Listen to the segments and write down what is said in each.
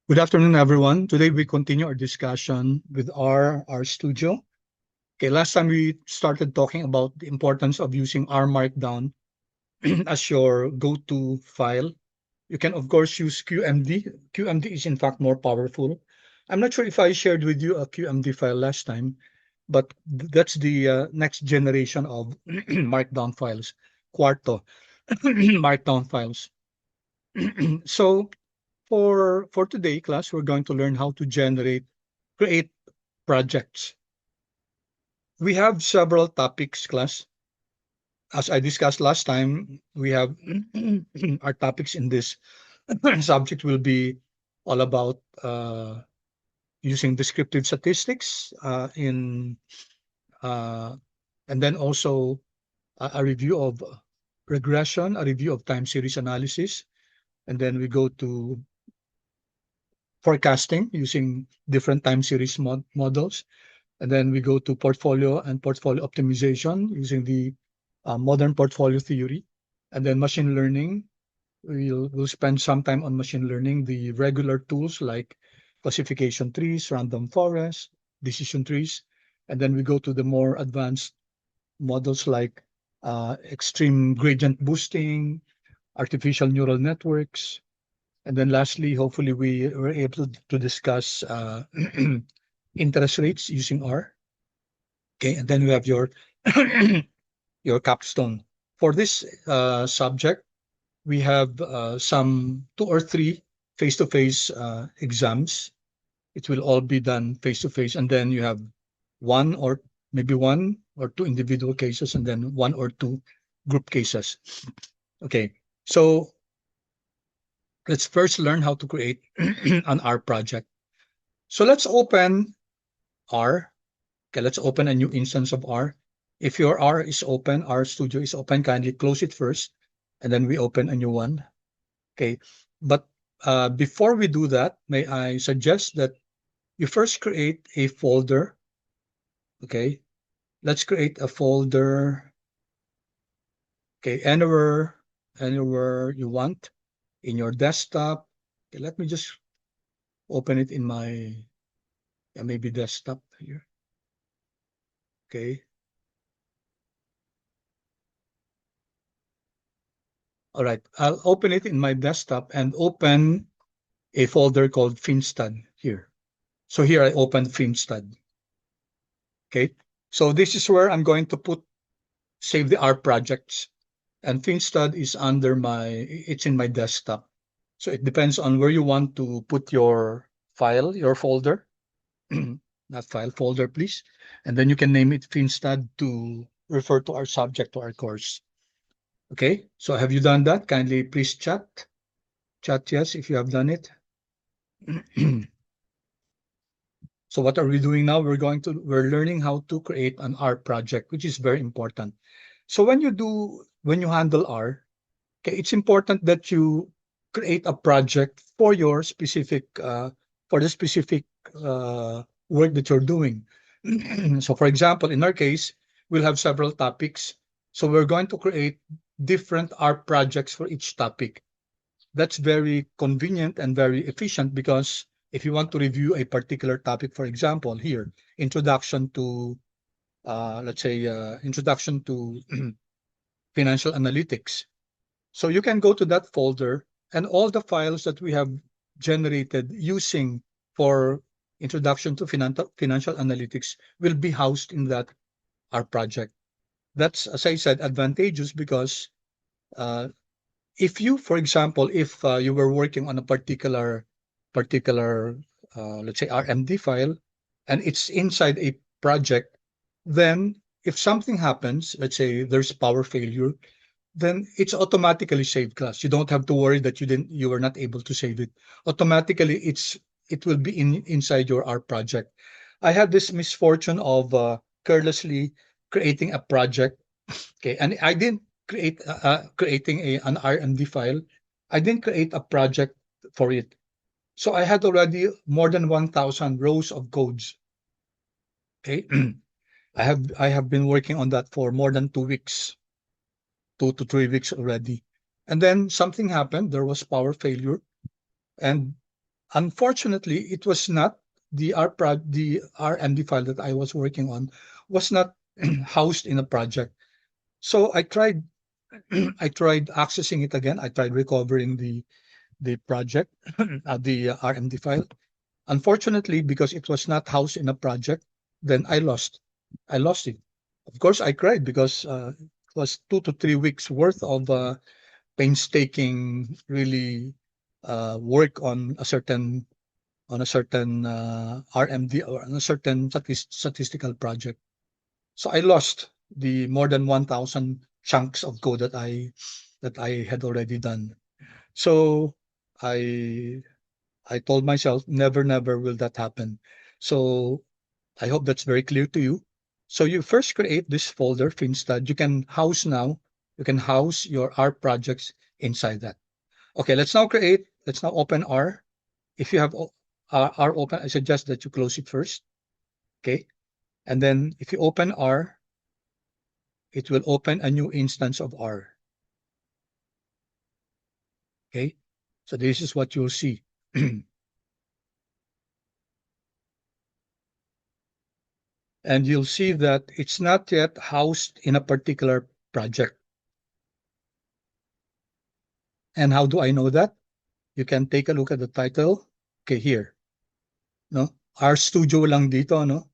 Good afternoon, everyone. Today we continue our discussion with R Studio. Okay, last time we started talking about the importance of using R Markdown as your go-to file. You can, of course, use QMD. QMD is, in fact, more powerful. I'm not sure if I shared with you a QMD file last time, but that's the next generation of Markdown files, Quarto Markdown files. So for today class, we're going to learn how to create projects. We have several topics, class. As I discussed last time, we have our topics in this subject will be all about using descriptive statistics in and then also a review of regression, a review of time series analysis, and then we go to forecasting using different time series models. And then we go to portfolio and portfolio optimization using the modern portfolio theory. And then machine learning. We'll spend some time on machine learning, the regular tools like classification trees, random forest, decision trees. And then we go to the more advanced models like extreme gradient boosting, artificial neural networks. And then lastly, hopefully we were able to discuss interest rates using R. Okay, and then we have your your capstone. For this subject, we have some 2 or 3 face-to-face exams. It will all be done face-to-face, and then you have maybe 1 or 2 individual cases, and then 1 or 2 group cases. Okay, so let's first learn how to create an R project. So let's open R. Okay, let's open a new instance of R. If your R is open, R Studio is open, kindly close it first, and then we open a new one. Okay, but before we do that, may I suggest that you first create a folder. Okay, let's create a folder. Okay, anywhere you want in your desktop. Okay, let me just open it in my maybe desktop here. Okay. All right, I'll open it in my desktop and open a folder called Finstud here. So here I open Finstud. Okay, so this is where I'm going to save the R projects, and Finstud is it's in my desktop. So it depends on where you want to put your file, your folder, not file, folder, please. And then you can name it Finstud to refer to our subject, to our course. Okay, so have you done that? Kindly please chat. Chat yes if you have done it. So what are we doing now? We're learning how to create an R project, which is very important. So when you handle R, okay, it's important that you create a project for your specific for the specific work that you're doing. So for example, in our case, we'll have several topics. So we're going to create different R projects for each topic. That's very convenient and very efficient because if you want to review a particular topic, for example, here, introduction to, let's say, introduction to financial analytics. So you can go to that folder and all the files that we have generated using for introduction to financial analytics will be housed in that R project. That's, as I said, advantageous because uh, if you, for example, if you were working on a particular let's say RMD file and it's inside a project, then if something happens, let's say there's power failure, then it's automatically saved, class. You don't have to worry that you were not able to save it. Automatically it will be inside your R project. I had this misfortune of carelessly creating a project. Okay, and I didn't creating an RMD file. I didn't create a project for it. So I had already more than 1,000 rows of codes. Okay, I have been working on that for more than 2 weeks, 2 to 3 weeks already. And then something happened. There was power failure, and Unfortunately, it was not the the RMD file that I was working on was not housed in a project. So I tried I tried accessing it again. I tried recovering the project, the RMD file. Unfortunately, because it was not housed in a project, then I lost it. Of course, I cried because it was 2 to 3 weeks worth of painstaking, really work on a certain RMD or on a certain statistical project. So I lost the more than 1,000 chunks of code that I had already done. So I I told myself, never, never will that happen. So I hope that's very clear to you. So you first create this folder, Finstad. You can house your R projects inside that. Okay, let's now open R. If you have R open, I suggest that you close it first. Okay. And then if you open R, it will open a new instance of R. Okay. So this is what you'll see. And you'll see that it's not yet housed in a particular project. And how do I know that? You can take a look at the title. Okay, here. No? RStudio lang dito, no?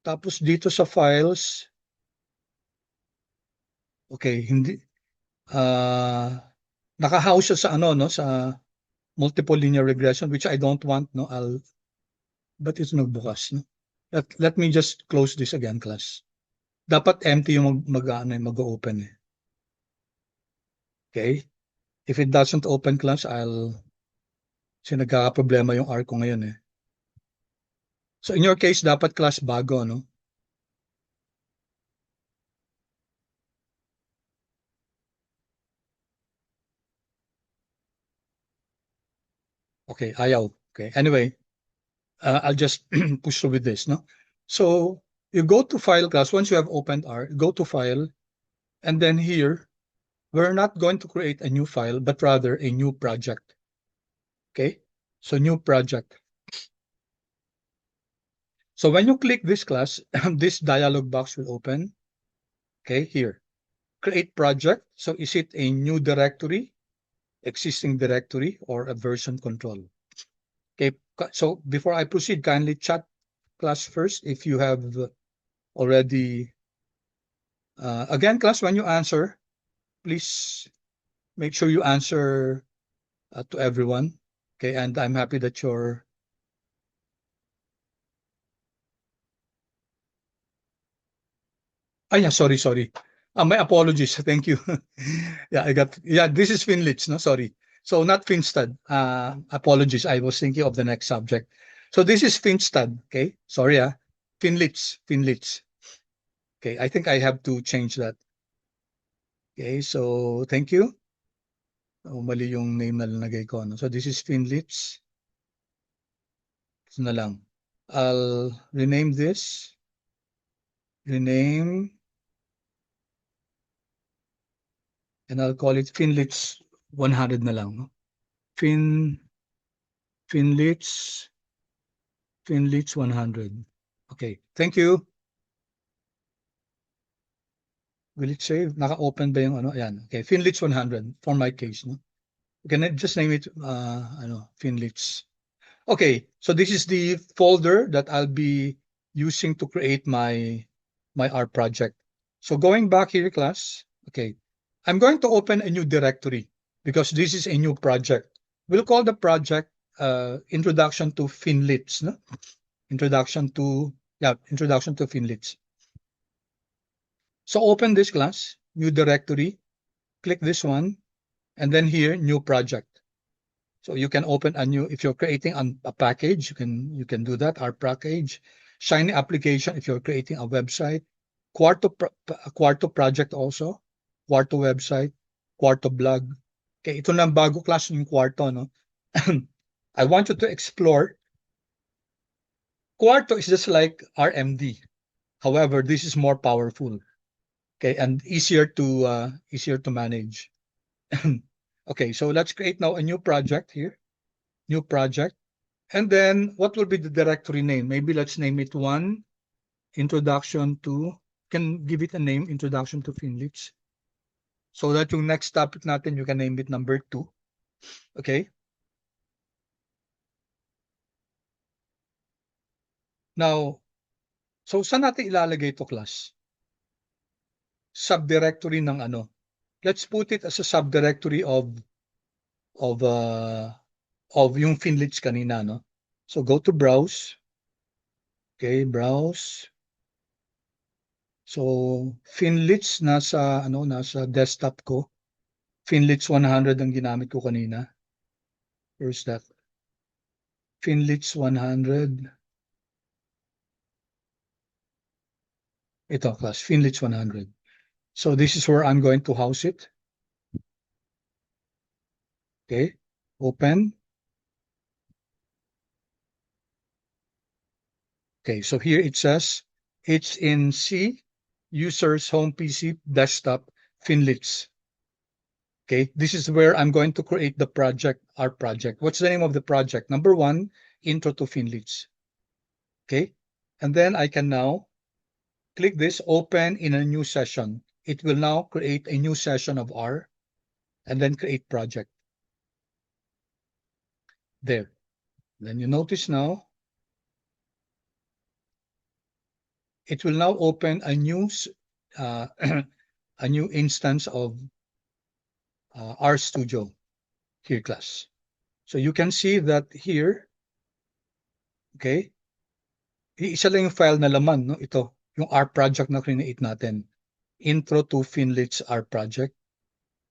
Tapos dito sa files, okay, hindi naka-house siya sa ano, no, sa multiple linear regression, which I don't want, no. But it's nagbukas, no? Let me just close this again, class. Dapat empty yung mag-open eh. Okay? If it doesn't open, class, kasi nagkakaproblema yung R ko ngayon eh. So in your case, dapat class bago, no? Okay, ayaw. Okay, anyway, I'll just push through with this, no? So you go to file class, once you have opened R, go to file, and then here, we're not going to create a new file, but rather a new project. Okay, so new project. So when you click this class, this dialog box will open. Okay, here, create project. So is it a new directory, existing directory, or a version control? Okay, so before I proceed, kindly chat class first if you have already. Again, class, when you answer, please make sure you answer to everyone. Okay, and I'm happy that you're. Ah, yeah, sorry. My apologies. Thank you. Yeah, this is Finlitz, no, sorry. So not Finstad. Apologies. I was thinking of the next subject. So this is Finstad. Okay, sorry. Finlitz. Okay, I think I have to change that. Okay, so thank you. Oh, mali yung name na nalagay ko. No? So this is Finlitz. Ito na lang. I'll rename this. Rename. And I'll call it Finlitz 100 na lang. No? Finlitz 100. Okay, thank you. Will it save? Naka-open ba yung ano? Ayan. Okay, Finlitz 100 for my case. No? You can just name it Finlitz. Okay, so this is the folder that I'll be using to create my R project. So going back here, class, okay, I'm going to open a new directory because this is a new project. We'll call the project Introduction to Finlitz. No? Introduction to Finlitz. So open this class, new directory, click this one, and then here, new project. So you can open a new, if you're creating a package, you can do that, our package. Shiny application if you're creating a website. Quarto project also. Quarto website. Quarto blog. Okay, ito na bago class yung Quarto, no? I want you to explore. Quarto is just like RMD. However, this is more powerful. Okay, and easier to manage. Okay, so let's create now a new project here. New project. And then what will be the directory name? Maybe let's name it 1, introduction to, can give it a name, introduction to Finlits. So that yung next topic natin, you can name it number 2. Okay? Now, so saan natin ilalagay ito, class? Subdirectory ng ano? Let's put it as a subdirectory of yung Finlits kanina, no? So go to browse. Okay, browse. So Finlits nasa desktop ko. Finlits 100 ang ginamit ko kanina. Where's that? Finlits 100. Ito, class, Finlits 100. So this is where I'm going to house it. Okay, open. Okay, so here it says it's in C, users, home PC, desktop, Finlits. Okay, this is where I'm going to create the project, our project. What's the name of the project? Number 1, Intro to Finlits. Okay, and then I can now click this, open in a new session. It will now create a new session of R and then create project. There. Then you notice now, it will now open a new a new instance of RStudio here, class. So you can see that here, okay, isa lang yung file na laman, no? Ito, yung R project na create natin. Intro to Finlits R project.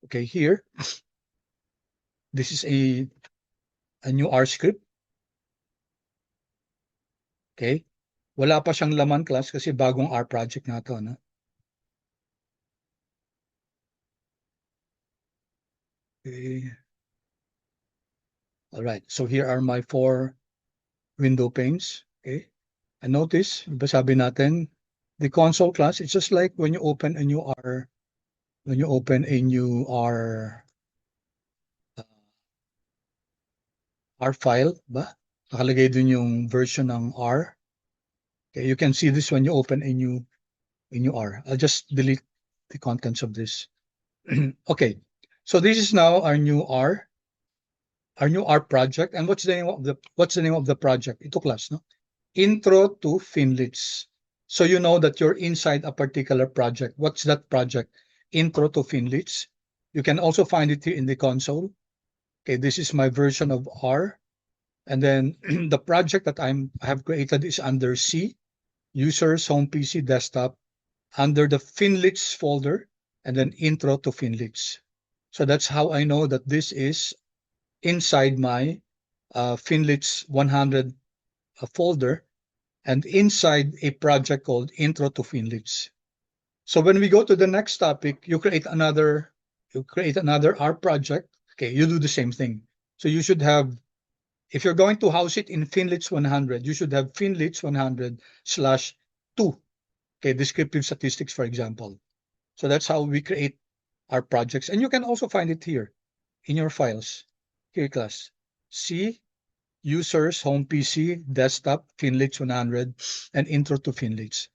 Okay, here, this is a new R script. Okay, wala pa siyang laman, class, kasi bagong R project na to, no? Okay. All right, so here are my 4 window panes. Okay, and notice, diba sabi natin, the console, class, it's just like when you open a new R, R file, ba? Nakalagay dun yung version ng R. Okay, you can see this when you open a new R. I'll just delete the contents of this. Okay, so this is now our new R project. And what's the name of the project? Ito, class, no? Intro to Finlits. So you know that you're inside a particular project. What's that project? Intro to Finlits. You can also find it here in the console. Okay, this is my version of R. And then the project that I have created is under C, users, home PC, desktop, under the Finlits folder, and then intro to Finlits. So that's how I know that this is inside my Finlits 100 folder and inside a project called Intro to Finlits. So when we go to the next topic, you create another R project. Okay, you do the same thing. So you should have, if you're going to house it in Finlits 100, you should have Finlits 100/2. Okay, descriptive statistics, for example. So that's how we create our projects. And you can also find it here in your files. Here, class. C, users, home PC, desktop, Finlits 100, and intro to Finlits.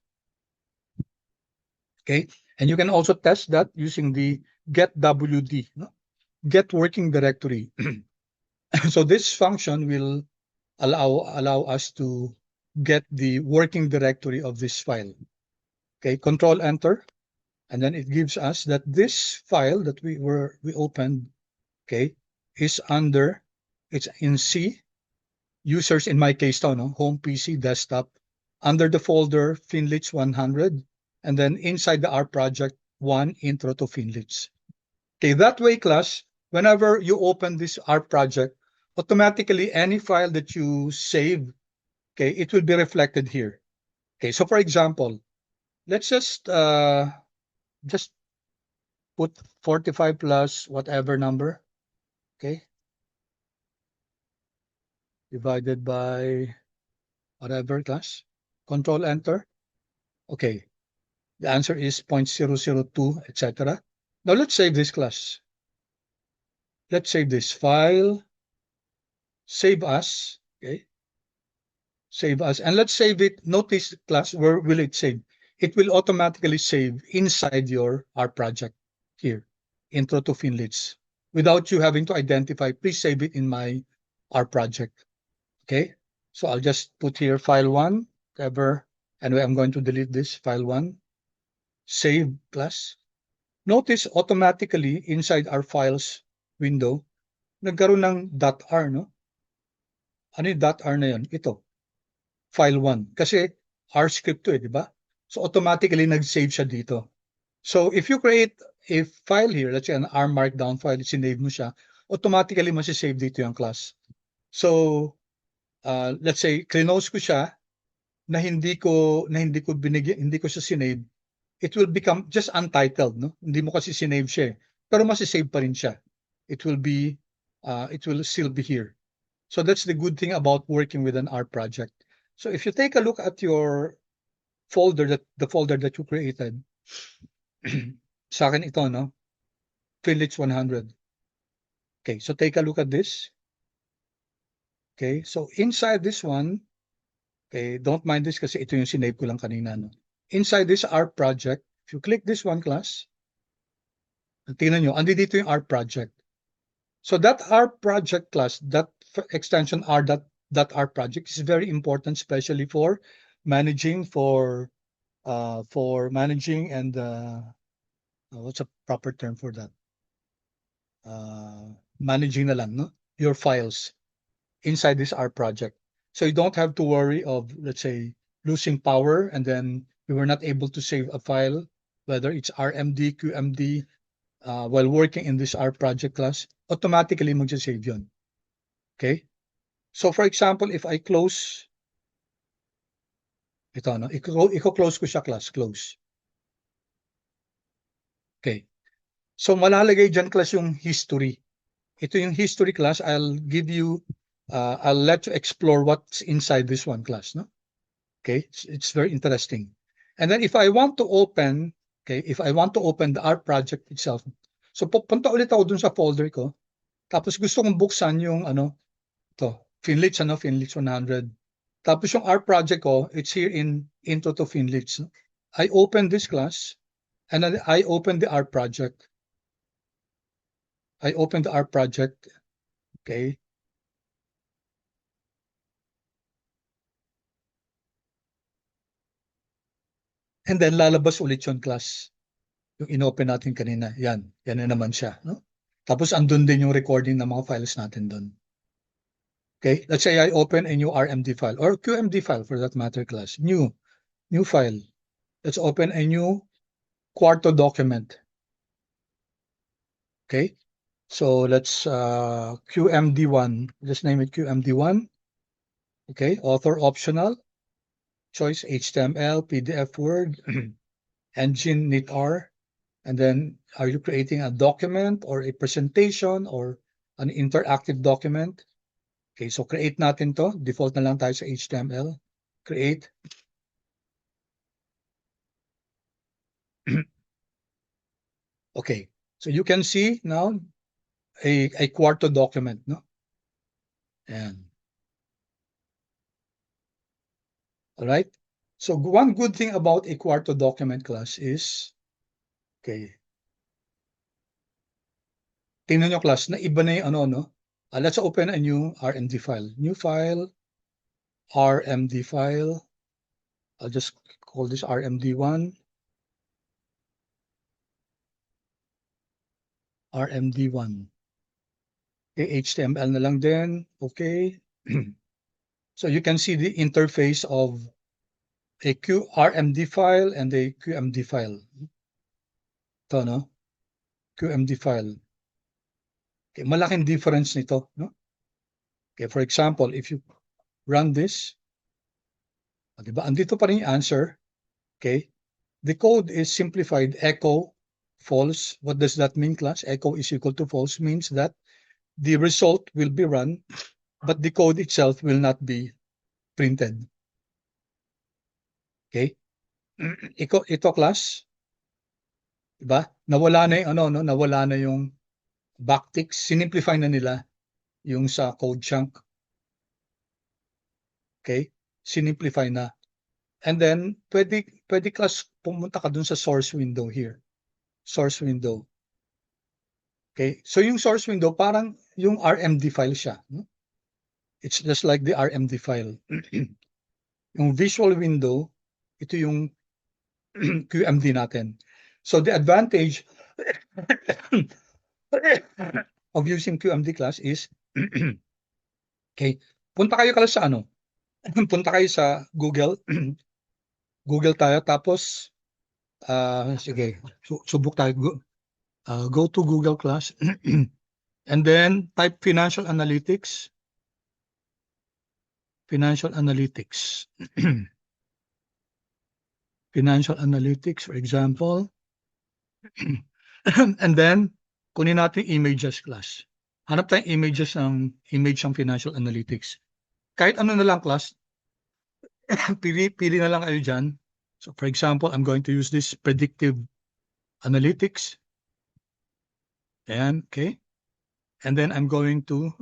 Okay, and you can also test that using the getWD, no? Get working directory. So this function will allow us to get the working directory of this file. Okay, Control Enter, and then it gives us that this file that we opened, okay, is under, it's in C, users, in my case, no, home PC, desktop, under the folder Finlits 100, and then inside the R project 1, intro to Finlits. Okay, that way, class, whenever you open this R project, automatically any file that you save, okay, it will be reflected here. Okay, so for example, let's just put 45 plus whatever number, okay, divided by whatever, class. Control Enter. Okay, the answer is 0.002, etc. Now let's save this, class. Let's save this file, save as, okay, Save as, and let's save it. Notice class, where will it save? It will automatically save inside your R project here, intro to Finlits, without you having to identify. Please save it in my R project. Okay, so I'll just put here file one, ever, and I'm going to delete this file one, save class. Notice automatically inside our files window, nagkaroon ng .r, no? Ano yung .r na yun? Ito, file 1. Kasi R script to di ba? So automatically nag-save siya dito. So if you create a file here, let's say an R markdown file, sinave mo siya, automatically masisave dito yung class. So let's say close ko siya na hindi ko binigyan, hindi ko siya sinave, it will become just untitled, no? Hindi mo kasi sinave siya, pero masisave pa rin siya. It will still be here. So that's the good thing about working with an R project. So if you take a look at your folder, the folder that you created, sa akin ito, no? Finlits 100. Okay, so take a look at this. Okay, so inside this one, okay, don't mind this kasi ito yung sinave ko lang kanina, no? Inside this R project, if you click this one class, tingnan nyo, andi dito yung R project. So that R project class, that extension R project is very important, especially for managing managing and what's a proper term for that? Managing na lang, no? Your files inside this R project. So you don't have to worry of, let's say, losing power and then you were not able to save a file, whether it's RMD, QMD, while working in this R project class, automatically mag-save yun. Okay? So for example, if I close ito, no? Iko-close ko siya class, close. Okay. So malalagay dyan class yung history. Ito yung history class. I'll let you explore what's inside this one class, no? Okay, it's very interesting. And then if I want to open, if I want to open the R project itself, so pupunta ulit ako dun sa folder ko. Tapos gusto kong buksan yung Finlits 100. Tapos yung R project ko, it's here in Intro to Finlits. I open this class and then I open the R project. I open the R project. Okay. And then lalabas ulit yung class. Yung inopen natin kanina. Yan na naman siya. No? Tapos andun din yung recording ng mga files natin dun. Okay, let's say I open a new RMD file or QMD file for that matter class. New file. Let's open a new Quarto document. Okay, so let's QMD1. Just name it QMD1. Okay, author optional. Choice HTML, PDF, Word, engine, knitr. And then are you creating a document or a presentation or an interactive document? Okay, so create natin to. Default na lang tayo sa HTML. Create. Okay, so you can see now a Quarto document, no? And all right. So one good thing about a Quarto document class is, okay, tingnan nyo class, na iba na yung no? Let's open a new RMD file. New file, RMD file. I'll just call this RMD1. RMD1. Okay, HTML na lang din. Okay. So you can see the interface of a RMD file and a QMD file. Ito, no? QMD file. Okay, malaking difference nito, no? Okay, for example, if you run this, diba? Andito pa rin yung answer. Okay. The code is simplified. Echo false. What does that mean, class? Echo is equal to false means that the result will be run, but the code itself will not be printed. Okay? Ito class, diba? Nawala na yung no? Nawala na yung backticks. Sinimplify na nila yung sa code chunk. Okay? sinimplify na. And then, pwede class pumunta ka dun sa source window here. Source window. Okay, so yung source window, parang yung RMD file siya. No? It's just like the RMD file. Yung visual window, ito yung QMD natin. So the advantage of using QMD class is, okay, punta kayo class sa ano? Punta kayo sa Google. Google tayo, tapos, sige, subok tayo. Go to Google class. And then type financial analytics. Financial analytics. Financial analytics, for example. And then, kunin natin images class. Hanap tayong images ng image ng financial analytics. Kahit ano na lang class, pili na lang kayo dyan. So for example, I'm going to use this predictive analytics. Ayan, okay. And then I'm going to,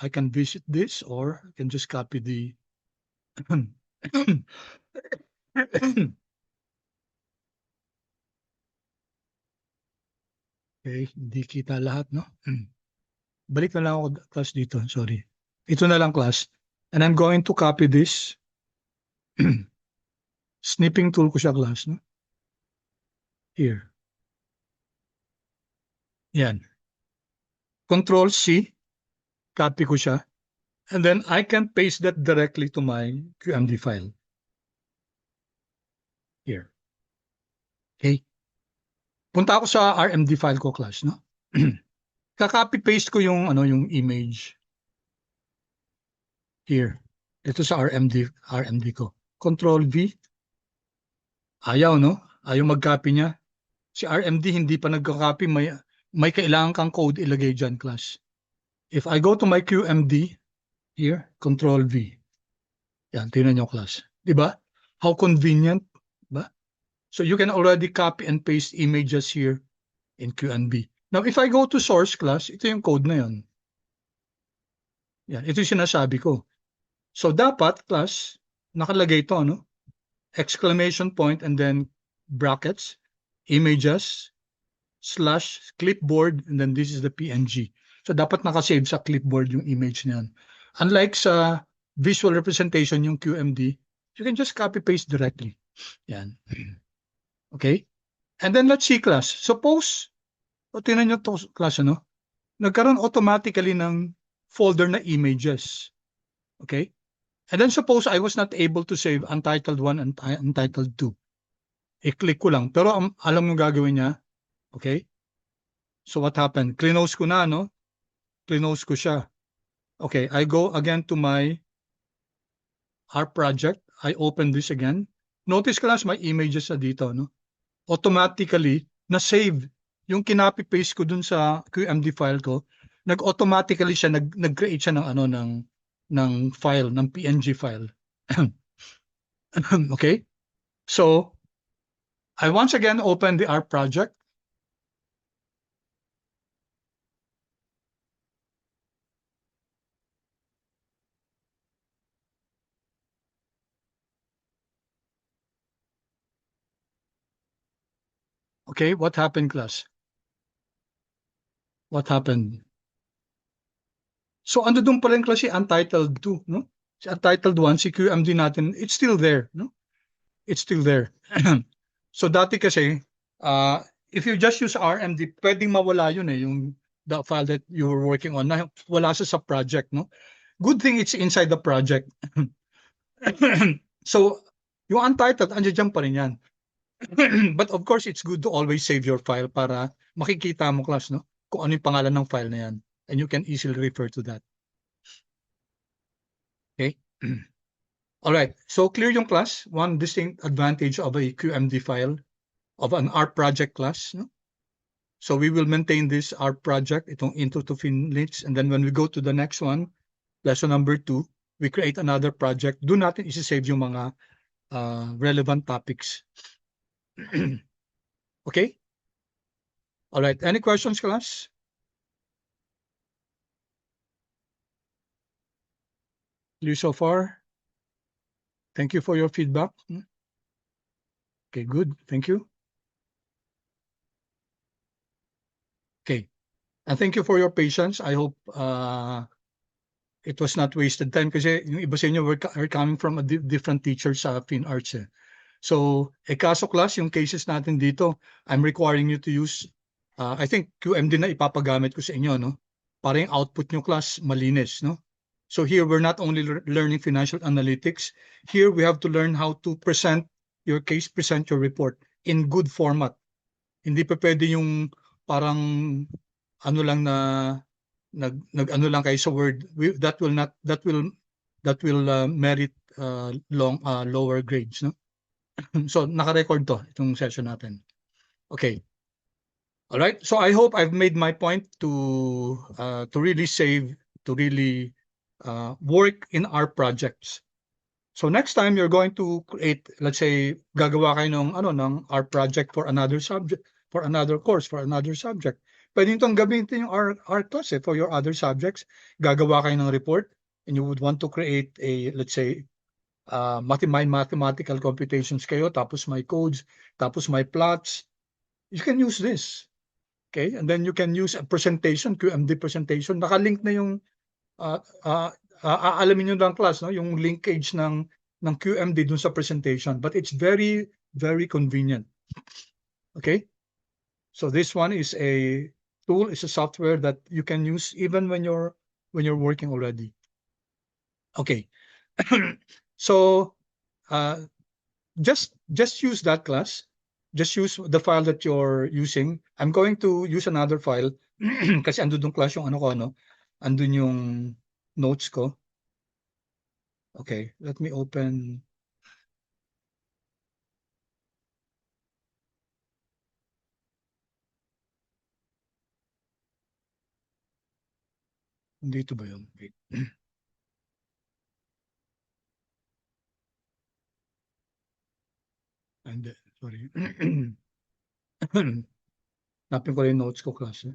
I can visit this, or I can just copy the okay, hindi kita lahat, no? Balik na lang ako class dito, sorry. Ito na lang class. And I'm going to copy this. Snipping tool ko siya class, no? Here. Yan. Control C, copy ko siya. And then I can paste that directly to my QMD file. Here. Okay. Punta ako sa RMD file ko class, no? Ka-copy paste ko yung yung image. Here. Ito sa RMD ko. Control V. Ayaw, no? Ayaw mag-copy niya. Si RMD hindi pa nagka-copy, may kailangan kang code ilagay dyan, class. If I go to my QMD, here, Control V. Yan, tingnan nyo, class. Diba? How convenient, ba? So you can already copy and paste images here in QMD. Now, if I go to source class, ito yung code na yan. Yan, ito yung sinasabi ko. So dapat, class, nakalagay ito, no? Exclamation point and then brackets, images, slash clipboard, and then this is the PNG. So dapat nakasave sa clipboard yung image niyan. Unlike sa visual representation yung QMD, you can just copy paste directly. Yan. Okay? And then let's see class. Suppose, tingnan nyo to class, ano? Nagkaroon automatically ng folder na images. Okay? And then suppose I was not able to save Untitled 1 and Untitled 2. I-click ko lang. Pero alam mo gagawin niya. Okay? So what happened? Close ko na, no? Close ko siya. Okay, I go again to my R project. I open this again. Notice class, may images na dito, no? Automatically, na-save. Yung kinopy-paste ko dun sa QMD file ko, nag-automatically siya, nag-create siya ng ng file, ng PNG file. Okay? So, I once again open the R project. Okay, what happened, class? What happened? So, ando doon pa rin class si Untitled 2, no? Si Untitled 1, si QMD natin, it's still there, no? It's still there. So, dati kasi, if you just use RMD, pwedeng mawala yun yung the file that you were working on, na wala sa project, no? Good thing it's inside the project. So, yung Untitled, andyan pa rin yan. But of course, it's good to always save your file para makikita mo, class, no? Kung ano yung pangalan ng file na yan. And you can easily refer to that. Okay? All right. So clear yung class. One distinct advantage of a QMD file of an R project class. No? So we will maintain this R project, itong intro to Finlits. And then when we go to the next one, lesson number 2, we create another project. Doon natin isi-save yung mga relevant topics. Okay? All right. Any questions, class? Clear so far? Thank you for your feedback. Okay, good. Thank you. Okay. And thank you for your patience. I hope it was not wasted time kasi yung iba sa inyo are coming from a different teachers sa FinArts eh. So, kaso class, yung cases natin dito, I'm requiring you to use, I think QMD na ipapagamit ko sa inyo, no? Para yung output nyo class, malinis, no? So here, we're not only learning financial analytics, here we have to learn how to present your case, present your report in good format. Hindi pa pwede yung parang ano lang na nag ano lang kayo sa word. That will not that will merit lower grades, no? So naka-record to itong session natin. Okay. All right. So I hope I've made my point to really save, to really work in our projects. So next time you're going to create, let's say, gagawa kayo ng ano ng our project for another subject, for another course, for another subject. Pwede itong gamitin yung our class for your other subjects. Gagawa kayo ng report and you would want to create a, let's say, mathematical computations kayo, tapos may codes, tapos may plots. You can use this. Okay? And then you can use a presentation, QMD presentation. Nakalink na yung aalamin nyo lang class, no? Yung linkage ng QMD dun sa presentation. But it's very, very convenient. Okay? So this one is a tool, is a software that you can use even when you're working already. Okay. So just use that class. Just use the file that you're using. I'm going to use another file kasi andun yung class yung ano ko, no? Andun yung notes ko. Okay, let me open. Dito ba yun? Wait. And sorry. Napin ko yung notes ko class.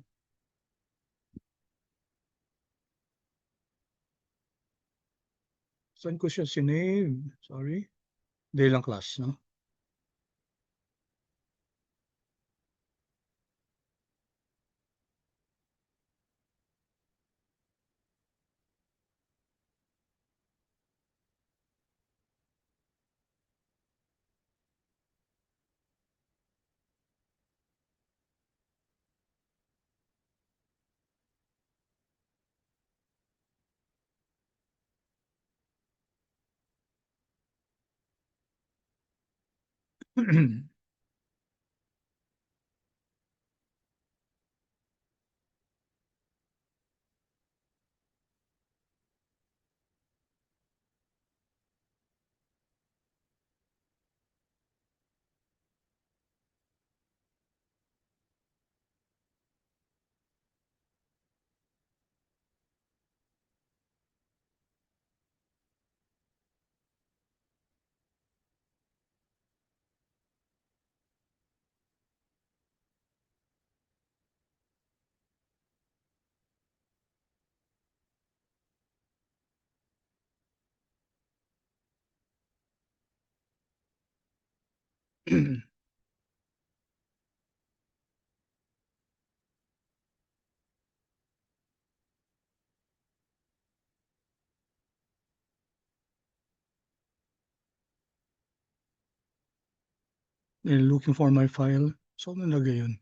Saan ko siya sinave? Sorry. Hindi lang class, no? Looking for my file. So, ano nalagay yun?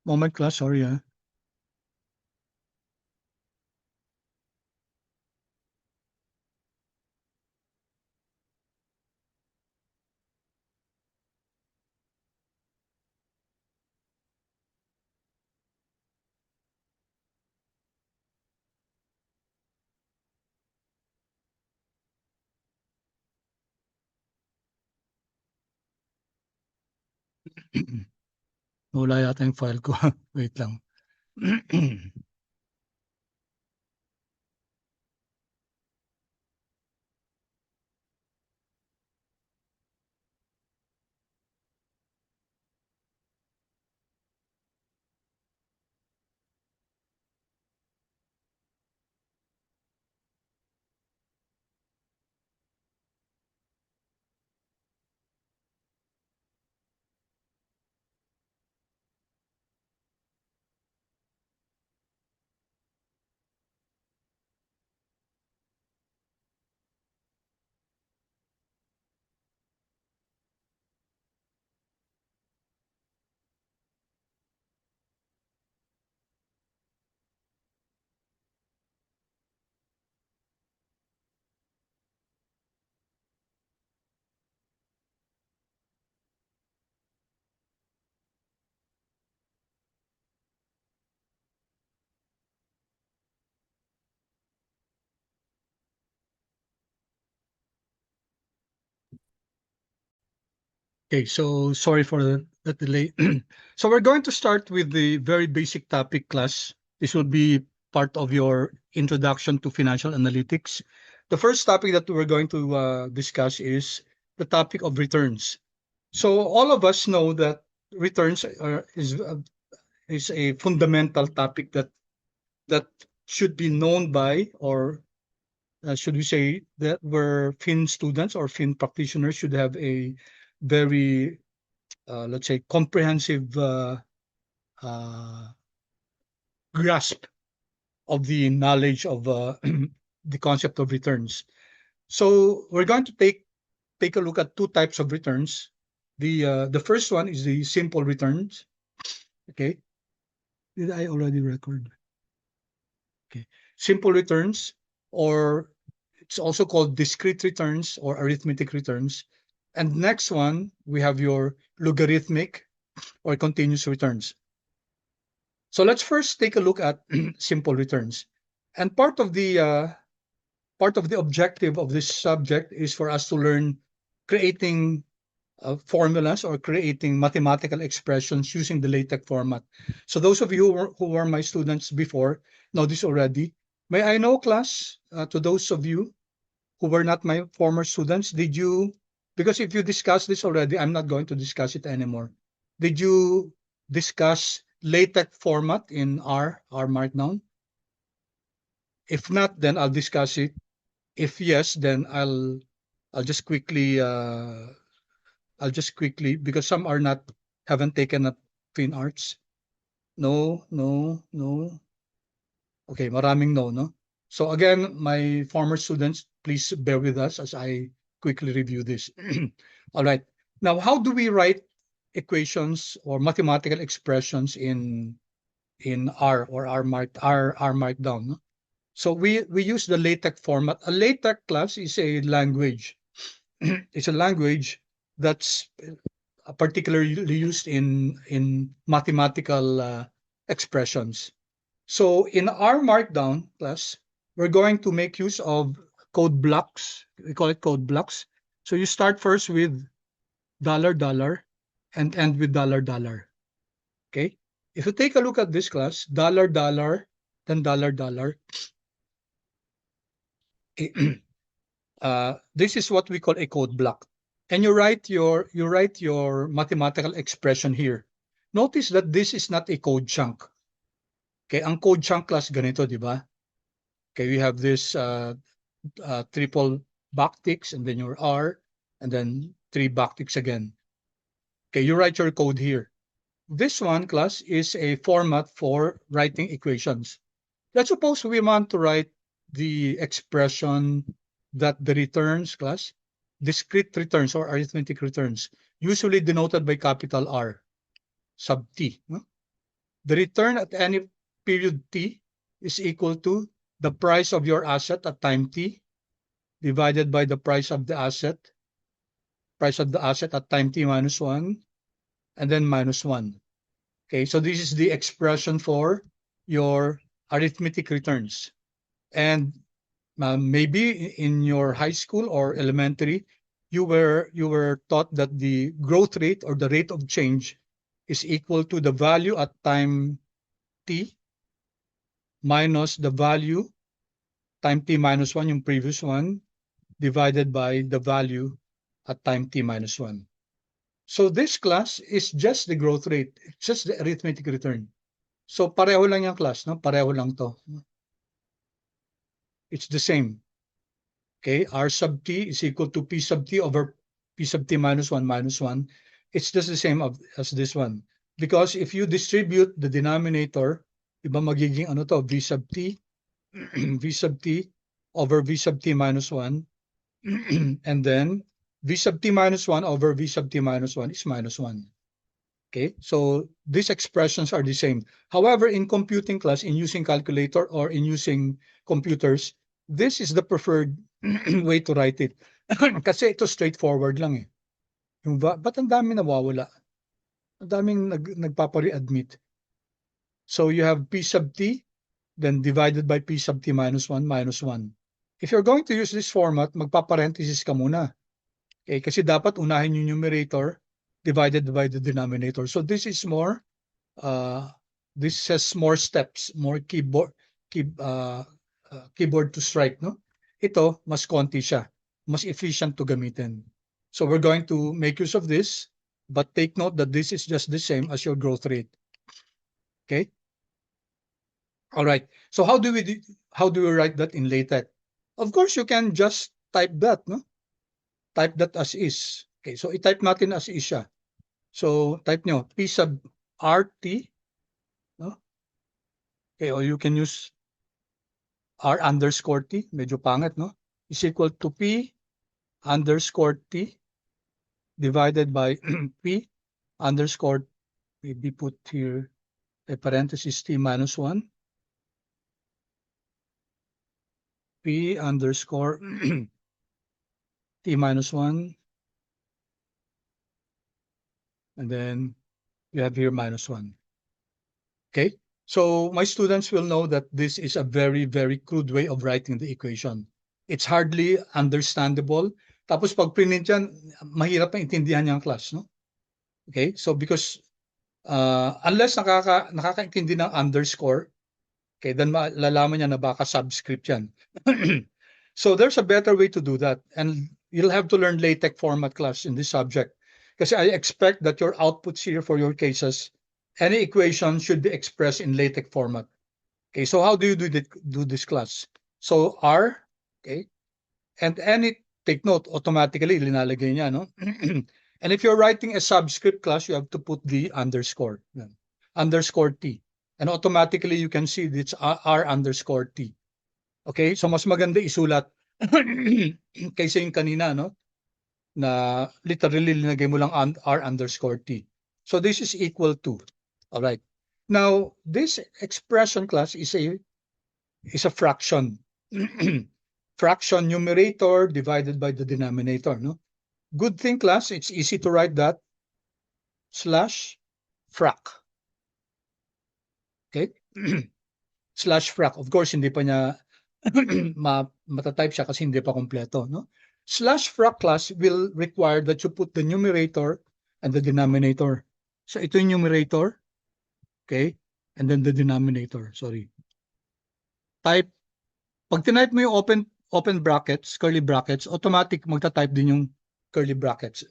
Moment class, sorry ah. Wala yata yung file ko. Wait lang. Okay, so sorry for the delay. So we're going to start with the very basic topic class. This will be part of your introduction to financial analytics. The first topic that we're going to discuss is the topic of returns. So all of us know that returns is a fundamental topic that should be known by, or should we say that where fin students or fin practitioners should have a very let's say comprehensive uh, grasp of the knowledge of the concept of returns. So we're going to take a look at two types of returns. The first one is the simple returns. Okay, did I already record? Okay, simple returns, or it's also called discrete returns or arithmetic returns. And next one, we have your logarithmic or continuous returns. So let's first take a look at simple returns. And part of the objective of this subject is for us to learn creating formulas or creating mathematical expressions using the LaTeX format. So those of you who were my students before know this already. May I know, class, to those of you who were not my former students, did you, because if you discussed this already, I'm not going to discuss it anymore. Did you discuss LaTeX format in R Markdown? If not, then I'll discuss it. If yes, then I'll just quickly because some are not haven't taken up fine arts. No, no, no. Okay, maraming no, no. So again, my former students, please bear with us as I quickly review this. All right. Now, how do we write equations or mathematical expressions in R or R Markdown? No? So we use the LaTeX format. A LaTeX class is a language. It's a language that's particularly used in mathematical expressions. So in our Markdown class, we're going to make use of code blocks. We call it code blocks. So you start first with dollar dollar and end with dollar dollar. Okay. If you take a look at this class, dollar dollar, then dollar dollar. This is what we call a code block. And you write your mathematical expression here. Notice that this is not a code chunk. Okay, ang code chunk class ganito, di ba? Okay, we have this triple backticks and then your R and then three backticks again. Okay, you write your code here. This one class is a format for writing equations. Let's suppose we want to write the expression that the returns class, discrete returns or arithmetic returns, usually denoted by capital R sub t. No? The return at any period t is equal to the price of your asset at time t divided by the price of the asset at time t minus 1, and then minus 1. Okay, so this is the expression for your arithmetic returns. And maybe in your high school or elementary, you were taught that the growth rate or the rate of change is equal to the value at time t minus the value time t minus 1, yung previous one, divided by the value at time t minus 1. So this class is just the growth rate. It's just the arithmetic return. So pareho lang yung class, no? Pareho lang to. It's the same. Okay, R sub t is equal to P sub t over P sub t minus 1 minus 1. It's just the same as this one. Because if you distribute the denominator, iba magiging ano to, V sub t, V sub t over V sub t minus 1. And then V sub t minus 1 over V sub t minus 1 is minus 1. Okay, so these expressions are the same. However, in computing class, in using calculator or in using computers, this is the preferred way to write it. Kasi ito straightforward lang eh. Yung ba't ang dami nawawala? Ang daming nagpapa-readmit. So you have P sub t, then divided by P sub t minus 1 minus 1. If you're going to use this format, magpa-parenthesis ka muna. Okay, kasi dapat unahin yung numerator divided by the denominator. So this is more, this has more steps, more keyboard to strike, no? Ito, mas konti siya, mas efficient to gamitin. So we're going to make use of this, but take note that this is just the same as your growth rate. Okay? All right. So how do we write that in LaTeX? Of course, you can just type that, no? Type that as is. Okay, so i-type natin as is siya. So type nyo P sub RT, no? Okay, or you can use R underscore T, medyo pangit, no? Is equal to P underscore T divided by P underscore, maybe put here a parenthesis T minus 1. P underscore T minus 1. And then you have here minus 1. Okay, so my students will know that this is a very, very crude way of writing the equation. It's hardly understandable. Tapos pag print yan, mahirap na intindihan yung class, no? Okay, so because unless nakakaintindi ng underscore, okay, then malalaman niya na baka subscript yan. So there's a better way to do that. And you'll have to learn LaTeX format class in this subject. Kasi I expect that your outputs here for your cases, any equation should be expressed in LaTeX format. Okay, so how do you do this class? So R, okay, and any, take note, automatically linalagay niya, no? And if you're writing a subscript class, you have to put the underscore, underscore T. And automatically you can see it's R underscore T. Okay, so mas maganda isulat kaysa yung kanina, no? Na literally linagay mo lang R underscore T. So this is equal to. All right. Now, this expression class is a fraction. Fraction numerator divided by the denominator, no? Good thing, class, it's easy to write that slash frac. Okay? Slash frac. Of course, hindi pa niya matatype siya kasi hindi pa kompleto, no? Slash frac class will require that you put the numerator and the denominator. So ito yung numerator, okay? And then the denominator, sorry. Type, pag tinype mo yung open brackets, curly brackets, automatic magta-type din yung curly brackets.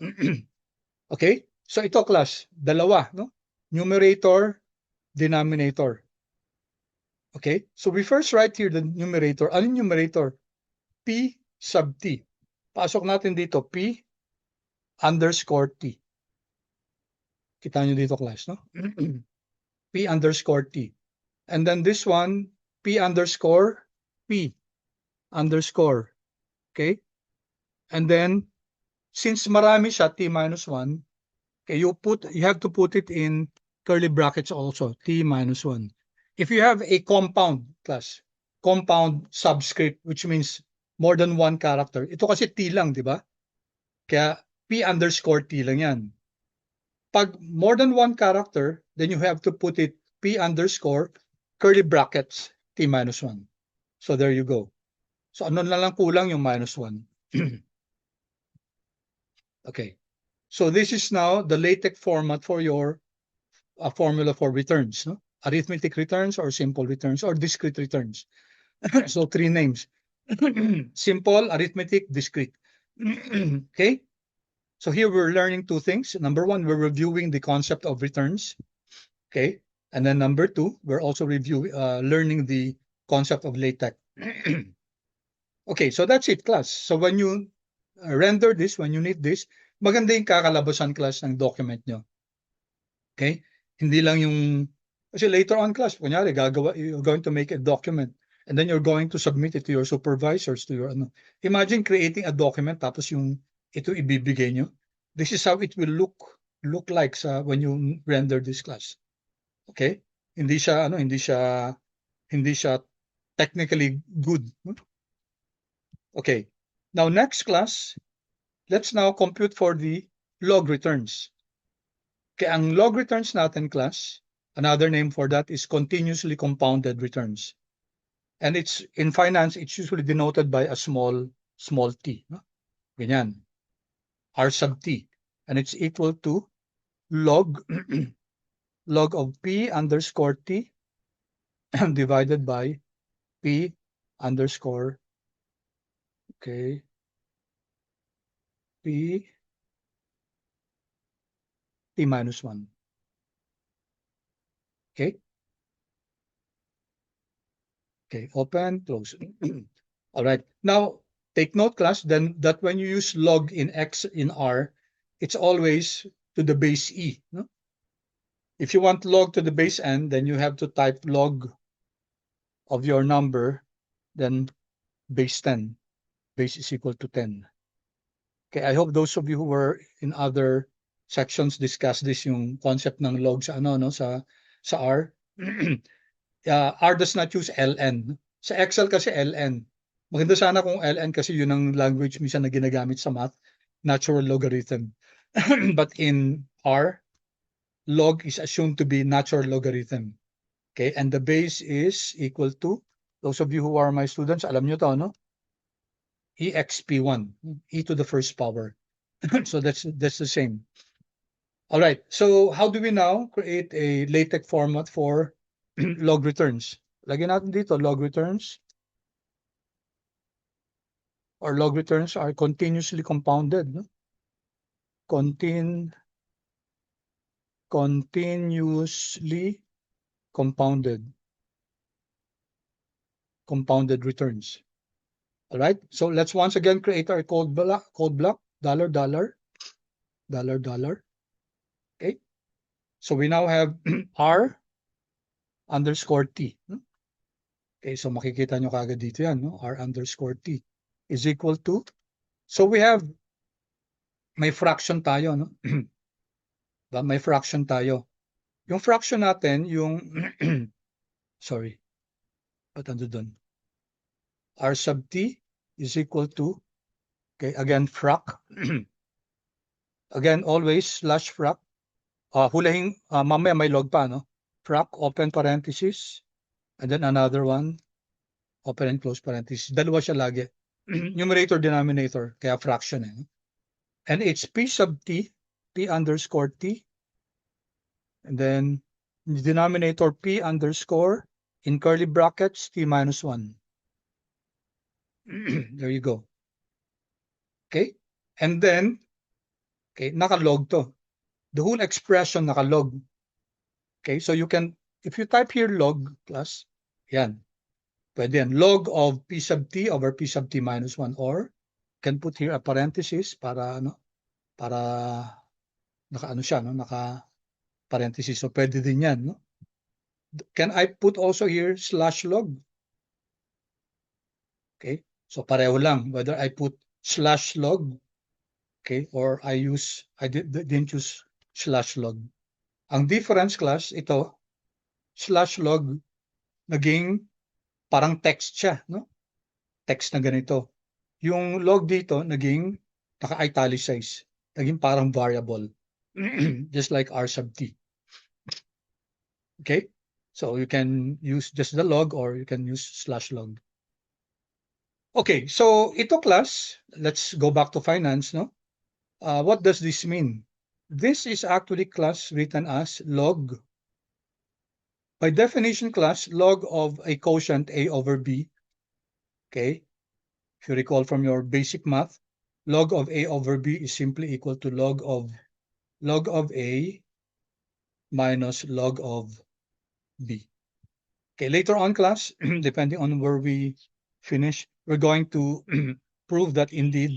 Okay? So ito class, dalawa, no? Numerator, denominator. Okay? So we first write here the numerator. Ano yung numerator? P sub T. Pasok natin dito, P underscore T. Kita nyo dito, class, no? P underscore T. And then this one, P underscore P underscore. Okay? And then, since marami siya, T minus 1, okay, you have to put it in curly brackets also, T minus 1. If you have a compound, class, compound subscript, which means more than one character. Ito kasi T lang, di ba? Kaya P underscore T lang yan. Pag more than one character, then you have to put it P underscore curly brackets T minus 1. So there you go. So ano na lang kulang yung minus 1. Okay. So this is now the LaTeX format for your formula for returns, no? Arithmetic returns or simple returns or discrete returns. So 3 names. Simple, arithmetic, discrete. Okay. So here we're learning 2 things. Number 1, we're reviewing the concept of returns. Okay. And then number 2, we're also learning the concept of LaTeX. Okay, so that's it, class. So when you render this, when you need this, maganda yung kakalabasan, class, ng document nyo. Okay? Hindi lang yung, kasi later on, class, kunyari, you're going to make a document and then you're going to submit it to your supervisors, to your, ano. Imagine creating a document tapos yung ito ibibigay nyo. This is how it will look like sa when you render this, class. Okay? Hindi siya technically good. Okay. Now, next, class, let's now compute for the log returns. Okay, ang log returns natin, class, another name for that is continuously compounded returns. And it's in finance, it's usually denoted by a small t. No? Ganyan. R sub t. And it's equal to log log of p underscore t divided by p underscore, okay, p t minus 1. Okay. Okay, open, close. All right. Now, take note, class, then that when you use log in X in R, it's always to the base E. No? If you want log to the base N, then you have to type log of your number, then base 10. Base is equal to 10. Okay, I hope those of you who were in other sections discuss this, yung concept ng log sa sa R. R does not use ln. Sa Excel kasi ln. Maganda sana kung ln kasi yun ang language minsan na ginagamit sa math, natural logarithm. But in R, log is assumed to be natural logarithm. Okay, and the base is equal to, those of you who are my students, alam nyo to, no? exp1, e to the first power. So that's the same. All right, so how do we now create a LaTeX format for log returns? Lagyan natin dito, log returns. Our log returns are continuously compounded. No? Continuously compounded returns. All right, so let's once again create our code block, $, $. Okay, so we now have R underscore T. Okay, so makikita nyo kagad dito yan, no? R underscore T is equal to, so we have, may fraction tayo, no? May fraction tayo. Yung fraction natin, yung, sorry, ba't ando dun? R sub T is equal to, okay, again, frac. Again, always slash frac. Hulahin, mamaya may log pa, no? Frac, open parenthesis, and then another one, open and close parenthesis. Dalawa siya lagi. Numerator, denominator, kaya fraction. Eh. And it's P sub T, P underscore T, and then the denominator P underscore, in curly brackets, T minus 1. There you go. Okay? And then, okay, nakalog to. The whole expression nakalog. Okay, so you can, if you type here log, class, yan. Pwede yan. Log of P sub T over P sub T minus 1, or can put here a parenthesis para, ano, para naka-ano siya, no? Naka-parenthesis. So pwede din yan, no? Can I put also here slash log? Okay, so pareho lang. Whether I put slash log, okay, or I didn't use slash log. Ang difference, class, ito, slash log, naging parang text siya, no? Text na ganito. Yung log dito, naging naka-italicize. Naging parang variable. Just like R sub T. Okay? So you can use just the log or you can use slash log. Okay, so ito, class, let's go back to finance, no? What does this mean? This is actually class written as log. By definition, class, log of a quotient A over B. Okay. If you recall from your basic math, log of A over B is simply equal to log of A minus log of B. Okay, later on class, depending on where we finish, we're going to prove that indeed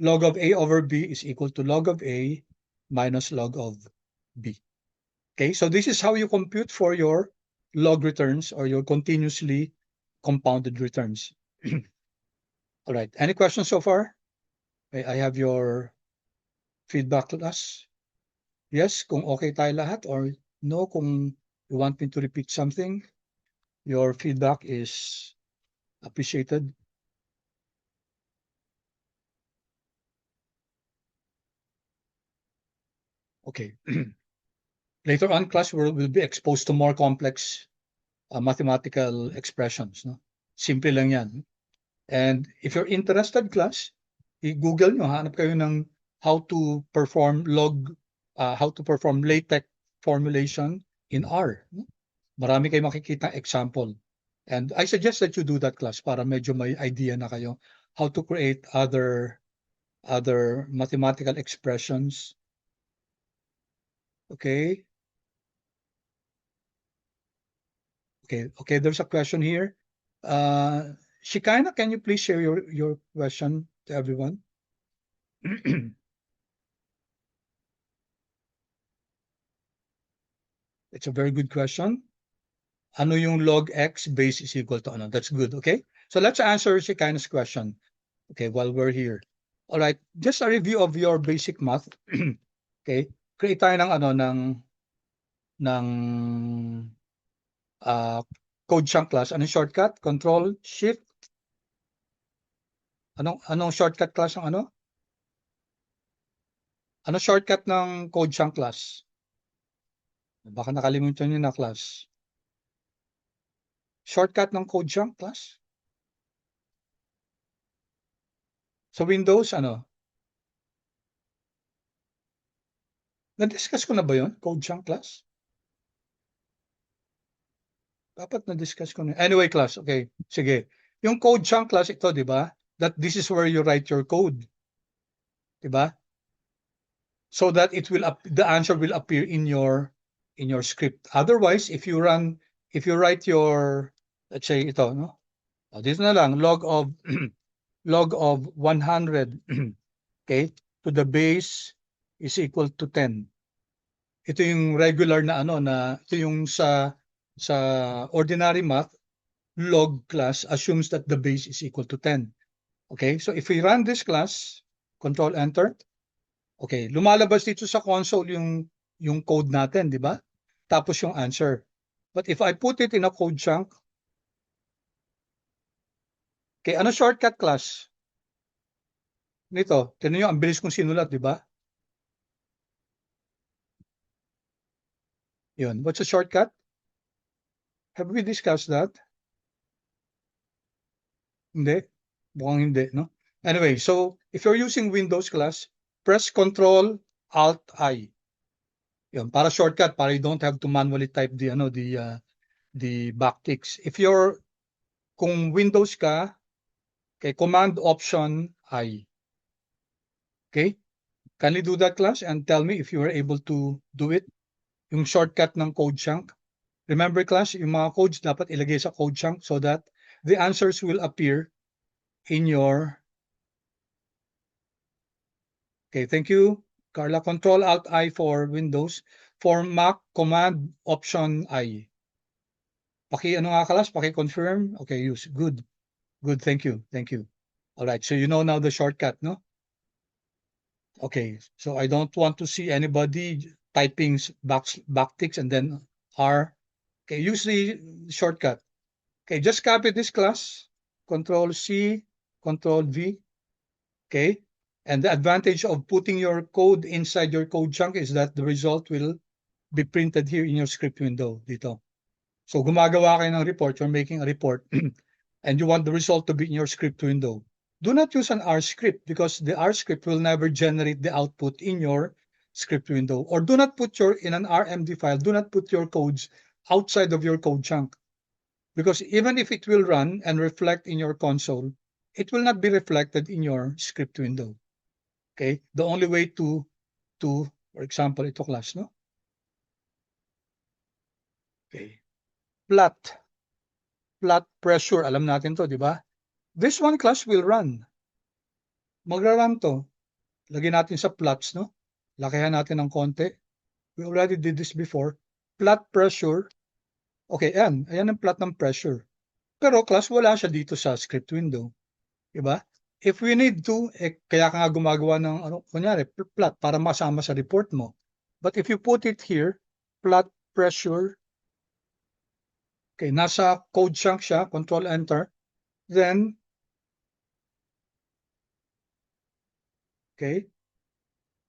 log of A over B is equal to log of A minus log of B. Okay, so this is how you compute for your log returns or your continuously compounded returns. All right, any questions so far? I have your feedback class. Yes, kung okay tayo lahat, or no, kung you want me to repeat something, your feedback is appreciated. Okay. Later on class, we'll be exposed to more complex mathematical expressions. No? Simple lang yan. And if you're interested class, i-google nyo, hanap kayo ng how to perform LaTeX formulation in R. No? Marami kayo makikita example. And I suggest that you do that class para medyo may idea na kayo how to create other mathematical expressions. Okay. Okay, there's a question here. Shekinah, can you please share your question to everyone? It's a very good question. Ano yung log x base is equal to ano? That's good, okay? So let's answer Shekinah's question, okay, while we're here. All right, just a review of your basic math. Okay, create tayo ng ano ng code chunk class. Anong shortcut? Control Shift. Anong shortcut class ng ano? Ano shortcut ng code chunk class? Baka nakalimutan niyo na class. Shortcut ng code chunk class? Sa Windows, ano? Na-discuss ko na ba yun? Code chunk class? Dapat na-discuss ko na. Anyway, class, okay. Sige. Yung code chunk class, ito, di ba? That this is where you write your code. Di ba? So that the answer will appear in your script. Otherwise, if you write your, let's say ito, no? Dito na lang, log of log of 100, okay, to the base is equal to 10. Ito yung regular na ito yung sa ordinary math, log class assumes that the base is equal to 10. Okay, so if we run this class, control enter, okay, lumalabas dito sa console yung code natin, di ba? Tapos yung answer. But if I put it in a code chunk, okay, ano shortcut class? Nito, tingnan nyo, ang bilis kong sinulat, di ba? Yun. What's a shortcut? Have we discussed that? Hindi. Mukhang hindi, no? Anyway, so if you're using Windows class, press Control Alt I. Yun, para shortcut, para you don't have to manually type the backticks. If kung Windows ka, okay, Command Option I. Okay? Can you do that class and tell me if you were able to do it? Yung shortcut ng code chunk. Remember class, yung mga codes dapat ilagay sa code chunk so that the answers will appear in your... Okay, thank you, Carla. Control Alt I for Windows. For Mac, Command Option I. Ano nga class? Confirm. Okay, use. Good. Good, thank you. Thank you. All right, so you know now the shortcut, no? Okay, so I don't want to see anybody typing backticks and then R. Okay, use the shortcut. Okay, just copy this class, Control C, Control V. Okay, and the advantage of putting your code inside your code chunk is that the result will be printed here in your script window dito. So gumagawa kayo ng report, you're making a report, and you want the result to be in your script window. do not use an R script because the R script will never generate the output in your script window. Or do not put in an RMD file, do not put your codes outside of your code chunk. Because even if it will run and reflect in your console, it will not be reflected in your script window. Okay? The only way to for example, ito class, no? Okay. Plot pressure, alam natin to, di ba? This one class will run. Magra-run to. Lagyan natin sa plots, no? Lakihan natin ng konti. We already did this before. Plot pressure. Okay, ayan ang plot ng pressure. Pero class wala siya dito sa script window. Diba? If we need to, kaya ka nga gumagawa ng kunyari, plot para masama sa report mo. But if you put it here, plot pressure, okay, nasa code chunk siya, control enter, then, okay,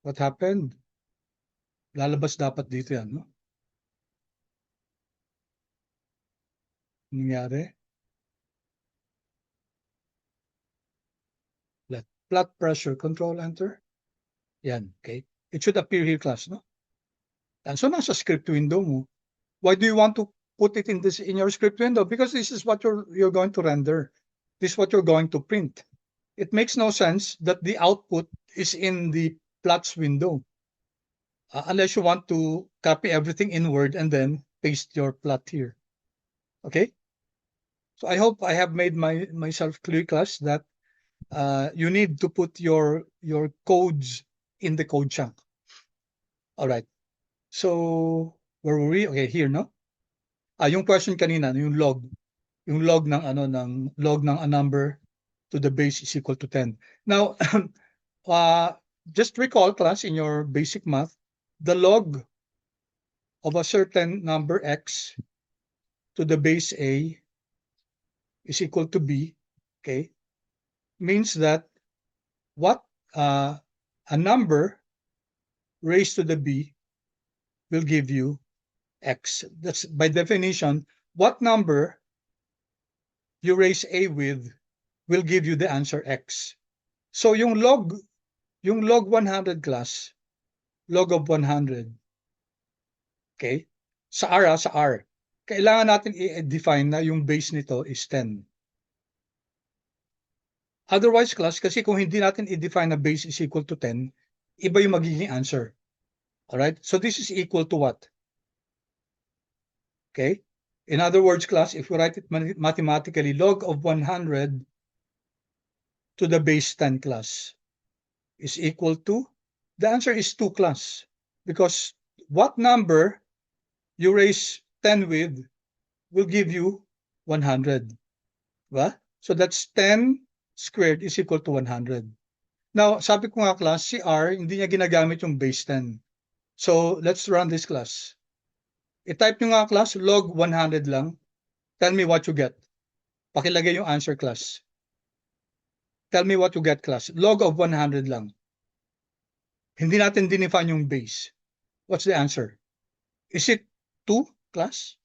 what happened? Lalabas dapat dito yan, no? Nangyari? Plot pressure, control enter. Yan, okay. It should appear here, class, no? And so nasa script window mo. Why do you want to put it in your script window? Because this is what you're going to render. This is what you're going to print. It makes no sense that the output is in the plots window. Unless you want to copy everything in Word and then paste your plot here. Okay? So I hope I have made myself clear, class, that you need to put your codes in the code chunk. All right. So where were we? Okay, here, no? Yung question kanina, yung log ng log ng a number to the base is equal to 10. Now, just recall, class, in your basic math, the log of a certain number x to the base a is equal to b, okay, means that what a number raised to the b will give you x. That's by definition, what number you raise a with will give you the answer x. So yung log 100 class, log of 100, okay, sa R, kailangan natin i-define na yung base nito is 10. Otherwise, class, kasi kung hindi natin i-define na base is equal to 10, iba yung magiging answer. Alright? So this is equal to what? Okay? In other words, class, if we write it mathematically, log of 100 to the base 10 class is equal to, the answer is 2 class. Because what number you raise 10 with will give you 100. Diba? So that's 10 squared is equal to 100. Now, sabi ko nga, class, si R, hindi niya ginagamit yung base 10. So let's run this class. I-type nyo nga, class, log 100 lang. Tell me what you get. Pakilagay yung answer, class. Tell me what you get, class. Log of 100 lang. Hindi natin dinefine yung base. What's the answer? Is it 2, class?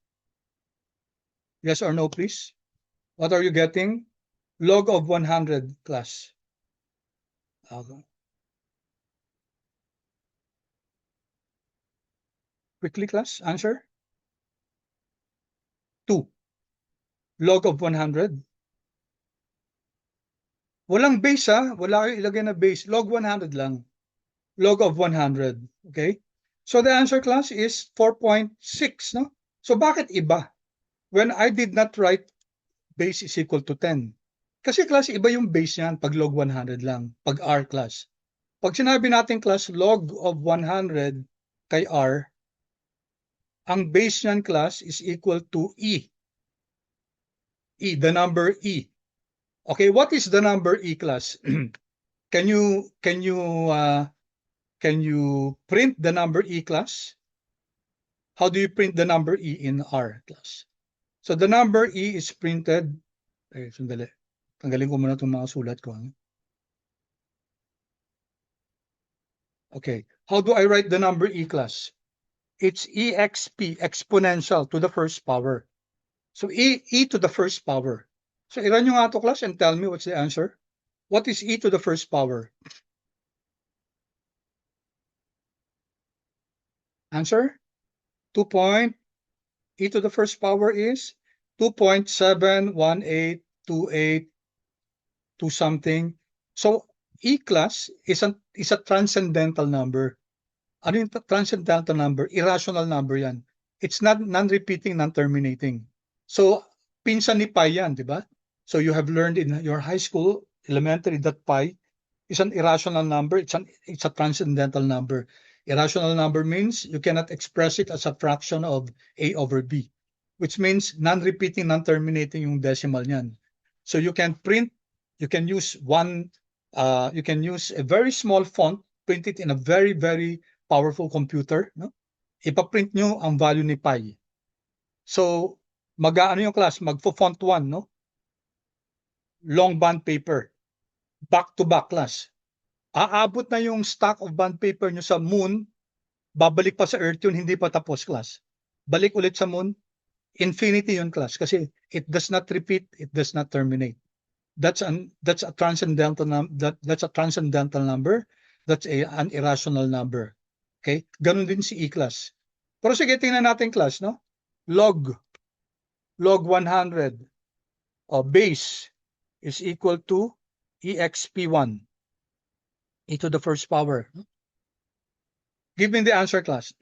Yes or no, please? What are you getting? Log of 100, class. Okay. Quickly, class, answer. 2. Log of 100. Walang base, ha? Wala kayo ilagay na base. Log 100 lang. Log of 100. Okay? So the answer, class, is 4.6, no? So bakit iba? When I did not write base is equal to 10. Kasi, class, iba yung base niyan pag log 100 lang. Pag R, class. Pag sinabi natin, class, log of 100 kay R, ang base niyan, class, is equal to E. E, the number E. Okay, what is the number E, class? Can you print the number E, class? How do you print the number E in R, class? So the number E is printed. Sandali. Tanggalin ko muna itong mga sulat ko. Okay, how do I write the number E, class? It's exp, exponential to the first power. So e to the first power. So i-run nyo nga ito, class, and tell me what's the answer. What is e to the first power? Answer? 2 point, e to the first power is 2.71828 to something. So e class is a transcendental number. Ano yung transcendental number? Irrational number yan. It's not non-repeating, non-terminating. So pinsan ni pi yan, di ba? So you have learned in your high school, elementary, that pi is an irrational number. It's a transcendental number. Irrational number means you cannot express it as a fraction of a over b, which means non-repeating, non-terminating yung decimal niyan. So you can use you can use a very small font, print it in a very, very powerful computer, no? Ipaprint nyo ang value ni pi. So, mag-ano yung class? Magfo-font 1, no? Long bond paper. Back-to-back class. Aabot na yung stack of bond paper nyo sa moon, babalik pa sa earth yun, hindi pa tapos class. Balik ulit sa moon, infinity yun class. Kasi it does not repeat, it does not terminate. That's a transcendental that's a transcendental number. That's an irrational number. Okay? Ganun din si E-class. Pero sige, tingnan natin class, no? Log 100 base is equal to exp1, e to the first power. Give me the answer, class.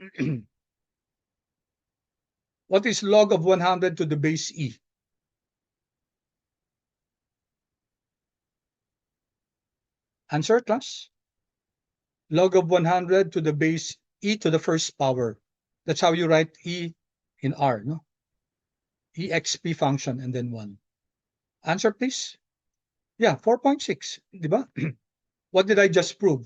What is log of 100 to the base e? Answer, class. Log of 100 to the base e to the first power. That's how you write e in R, no? exp function and then 1. Answer, please. Yeah, 4.6, di ba? What did I just prove?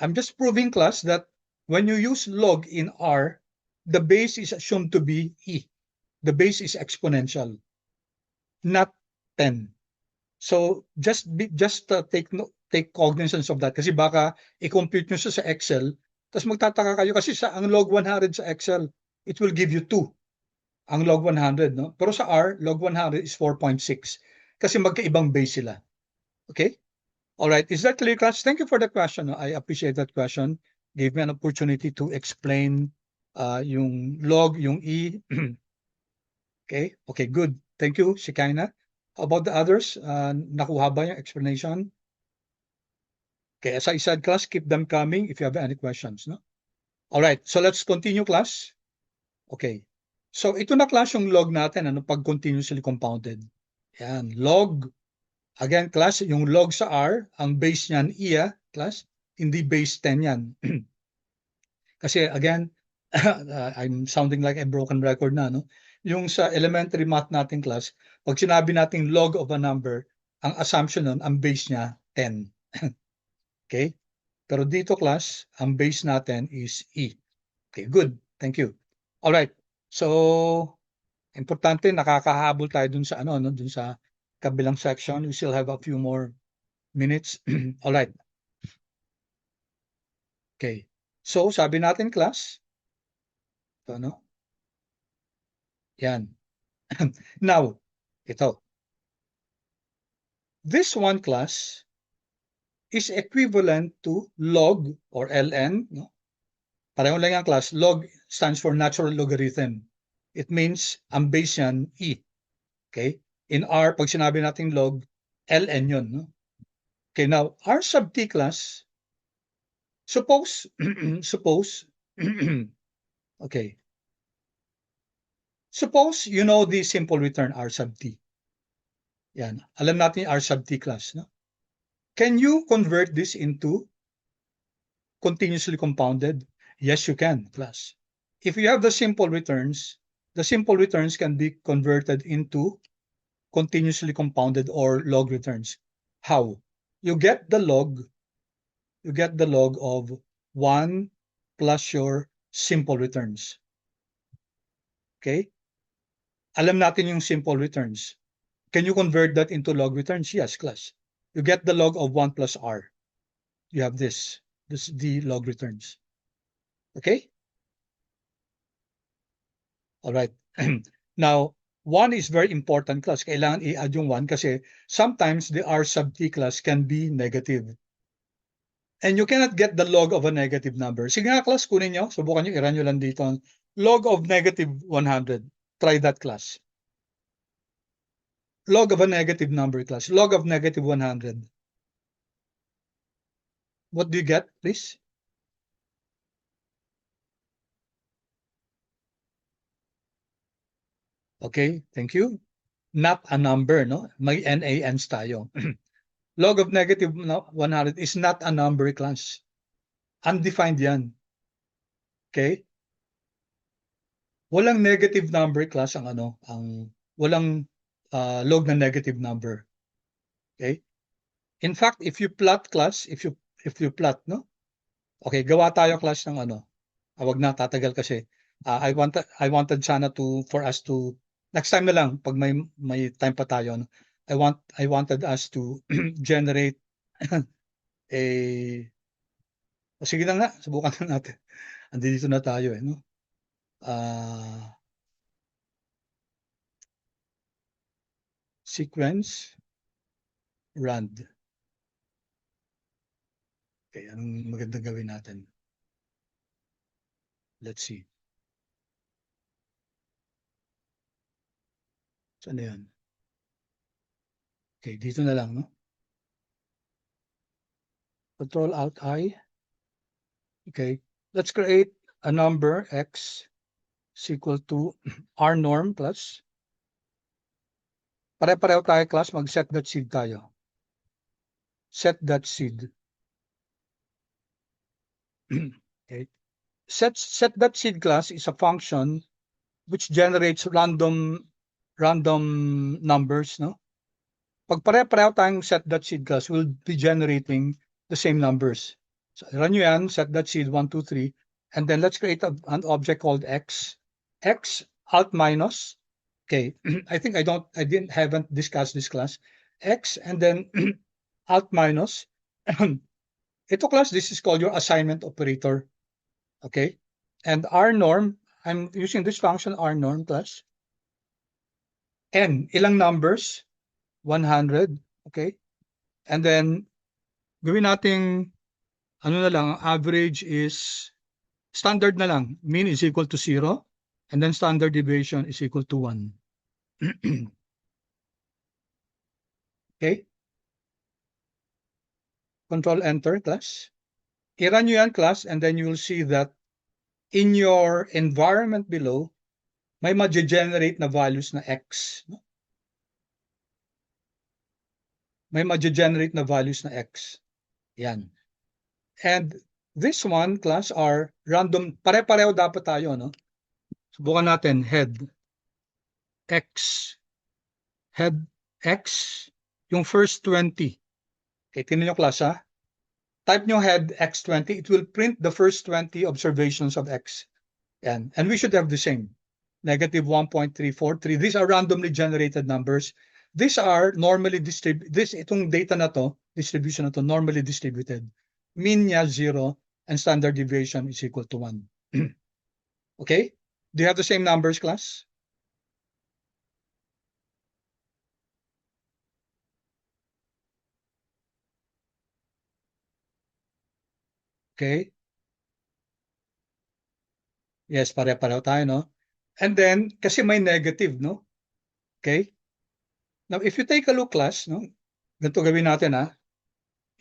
I'm just proving, class, that when you use log in R, the base is assumed to be e. The base is exponential, not 10. So just take cognizance of that, kasi baka i-compute nyo sa Excel, tapos magtataka kayo kasi ang log 100 sa Excel, it will give you 2. Ang log 100, no? Pero sa R, log 100 is 4.6 kasi magkaibang base sila. Okay? All right. Is that clear, class? Thank you for the question. I appreciate that question. Gave me an opportunity to explain yung log, yung e. Okay? Okay, good. Thank you, Shekinah. How about the others? Nakuha ba yung explanation? Okay, as I said, class, keep them coming if you have any questions, no? All right, so let's continue, class. Okay. So ito na, class, yung log natin, ano, pag continuously compounded. Yan, log. Again, class, yung log sa R, ang base niyan, iya, class, hindi base 10 yan. Kasi again, I'm sounding like a broken record na, no? Yung sa elementary math natin, class, pag sinabi nating log of a number, ang assumption nun, ang base niya, 10. Okay? Pero dito, class, ang base natin is e. Okay, good. Thank you. All right. So, importante, nakakahabol tayo dun sa, ano, no, dun sa kabilang section. We still have a few more minutes. All right. Okay. So, sabi natin, class, ito, no? Yan. Now, ito. This one, class, is equivalent to log or ln, no? Pareho lang yan, class. Log stands for natural logarithm. It means ang base yan, e. Okay? In R, pag sinabi natin log, ln yun, no? Okay, now, R sub t, class, suppose, okay. Suppose you know the simple return R sub t. Yan. Alam natin R sub t, class, no? Can you convert this into continuously compounded? Yes, you can, class. If you have the simple returns can be converted into continuously compounded or log returns. How? You get the log of 1 plus your simple returns. Okay? Alam natin yung simple returns. Can you convert that into log returns? Yes, class. You get the log of 1 plus r. You have this is the log returns. Okay? All right. Now, 1 is very important class. Kailangan i-add yung 1 kasi sometimes the R sub t class can be negative. And you cannot get the log of a negative number. Sige nga class, kunin nyo. Subukan nyo, i-run nyo lang dito. Log of negative 100. Try that class. Log of a negative number class. Log of negative 100. What do you get, please? Okay, thank you. Not a number, no? May NaNs tayo. Log of negative 100 is not a number class. Undefined yan. Okay? Walang negative number class ang walang log na negative number. Okay? In fact, if you plot class, if you plot, no? Okay, gawa tayo class ng wag na, tatagal kasi. I wanted sana for us to next time na lang pag may time pa tayo, no? I wanted us to generate a sige na nga, subukan na natin. Andito na tayo no? Sequence rand. Okay, anong magandang gawin natin? Let's see. Saan na yan? Okay, dito na lang, no? Control Alt I. Okay, let's create a number x is equal to R norm plus. Pare-pareho tayo class, mag-set.seed tayo. Set.seed. Okay. Set.seed class is a function which generates random numbers, no? Pag pare-pareho tayong set.seed class, we'll be generating the same numbers. So run nyo yan, set.seed 1, 2, 3, and then let's create an object called x. X alt minus. Okay, I think haven't discussed this class. X and then alt minus. Ito class, this is called your assignment operator. Okay, and R norm, I'm using this function R norm class. N, ilang numbers? 100, okay? And then, gawin nating, na lang, average is, standard na lang, mean is equal to 0, and then standard deviation is equal to 1. Okay? Control Enter, class. I-run nyo yan, class, and then you will see that in your environment below, may ma-generate na values na x. No? May ma-generate na values na x. Yan. And this one, class, are random. Pare-pareho dapat tayo, no? Subukan natin, head x. Head x, yung first 20. Okay, tingnan nyo, class, ha? Type nyo head x20, it will print the first 20 observations of x. Yan. And we should have the same. Negative 1.343. These are randomly generated numbers. These are normally distributed. Itong data na to, distribution na to, normally distributed. Mean niya 0 and standard deviation is equal to 1. Okay? Do you have the same numbers, class? Okay? Yes, pare-pareho tayo, no? And then, kasi may negative, no? Okay? Now, if you take a look, class, no? Ganito gawin natin, ha?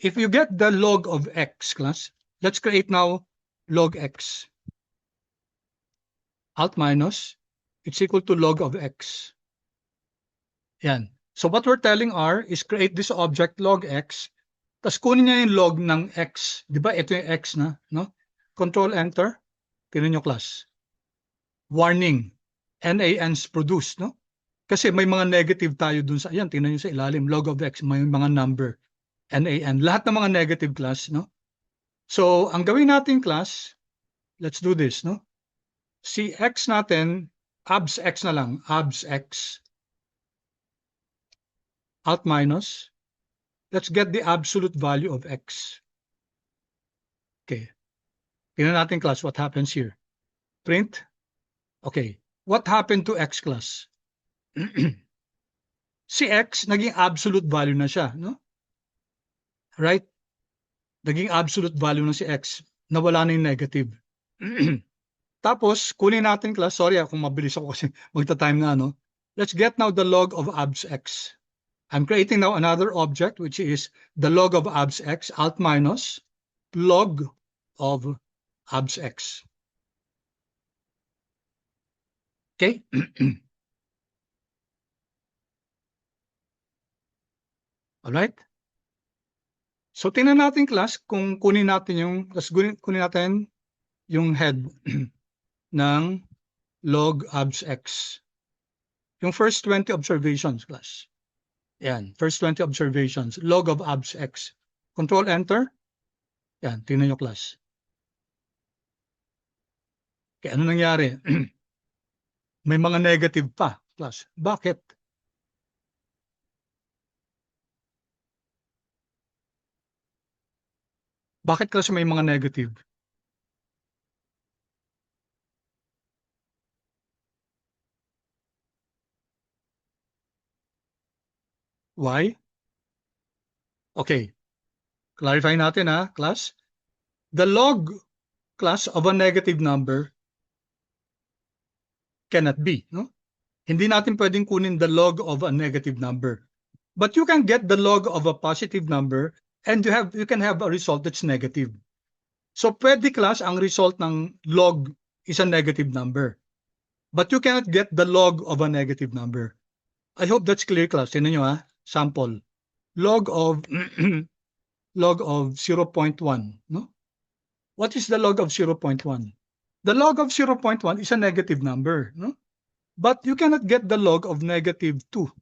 If you get the log of x, class, let's create now log x. Alt minus, it's equal to log of x. Yan. So what we're telling R is create this object log x, tapos kunin niya yung log ng x. Di ba? Ito yung x na, no? Control Enter. Tingnan nyo, class. Warning. NaNs produced, no? Kasi may mga negative tayo dun sa, yan, tingnan nyo sa ilalim, log of x, may mga number. NaN. Lahat ng mga negative, class, no? So, ang gawin natin, class, let's do this, no? Si x natin, abs x na lang, abs x. Alt minus. Let's get the absolute value of x. Okay. Tingnan natin, class, what happens here. Print. Okay. What happened to x, class? si x, naging absolute value na siya, no? Right? Naging absolute value na si x. Nawala na yung negative. Tapos, kunin natin class. Sorry kung mabilis ako kasi magta-time na, no? Let's get now the log of abs x. I'm creating now another object, which is the log of abs x, alt minus log of abs x. Okay? Alright? So, tingnan natin class kung kunin natin yung head ng log abs x. Yung first 20 observations, class. Yan, first 20 observations, log of abs x. Control enter. Yan, tingnan nyo class. Kaya ano nangyari? May mga negative pa, class. Bakit? Bakit class may mga negative? Why? Okay. Clarify natin class. The log, class, of a negative number cannot be, no? Hindi natin pwedeng kunin the log of a negative number. But you can get the log of a positive number and you can have a result that's negative. So pwede class ang result ng log is a negative number. But you cannot get the log of a negative number. I hope that's clear class. Tingnan nyo sample. Log of log of 0.1, no? What is the log of 0.1? The log of 0.1 is a negative number, no? But you cannot get the log of negative 2.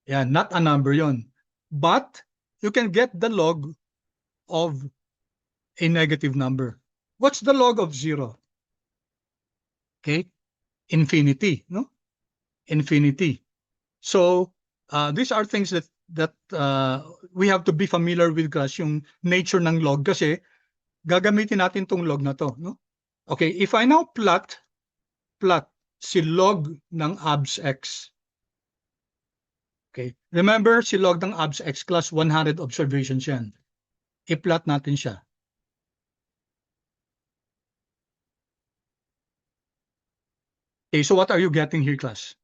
Yeah, not a number yon. But you can get the log of a negative number. What's the log of 0? Okay, infinity, no? Infinity. So these are things that we have to be familiar with class, yung nature ng log kasi gagamitin natin tong log na to, no? Okay, if I now plot si log ng abs x. Okay, remember si log ng abs x class 100 observations yan. I-plot natin siya. Okay, so what are you getting here, class?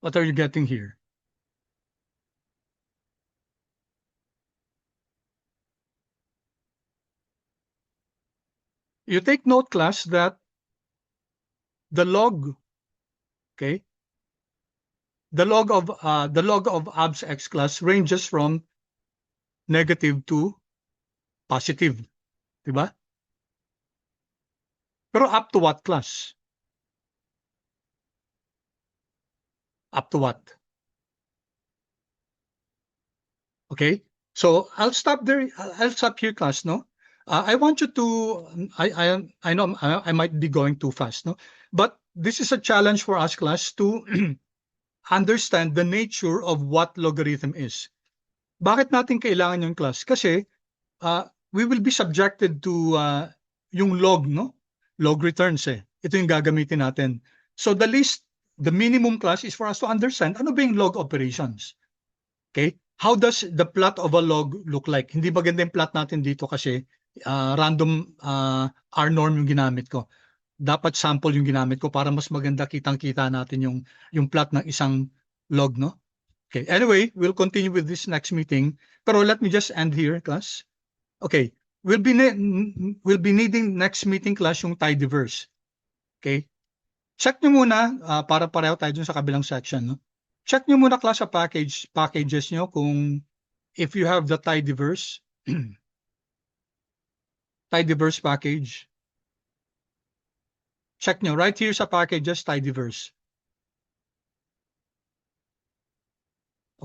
What are you getting here? You take note, class, that the log, okay, the log of abs x class ranges from negative to positive, diba? Pero up to what, class? Up to what? Okay, so I'll stop there. I'll stop here, class. No, I want you to. I know I might be going too fast. No, but this is a challenge for us, class, to understand the nature of what logarithm is. Bakit natin kailangan yung class? Kasi we will be subjected to yung log, no? Log returns Ito yung gagamitin natin. So the minimum class is for us to understand ano ba yung log operations. Okay? How does the plot of a log look like? Hindi maganda yung plot natin dito kasi random R norm yung ginamit ko. Dapat sample yung ginamit ko para mas maganda kitang-kita natin yung plot ng isang log, no? Okay, anyway, we'll continue with this next meeting. Pero let me just end here, class. Okay, we'll be needing next meeting, class, yung tidyverse. Okay? Check nyo muna para pareho tayo dun sa kabilang section, no? Check nyo muna, class, sa packages nyo kung if you have the tidyverse. Tidyverse package. Check nyo right here sa packages, tidyverse.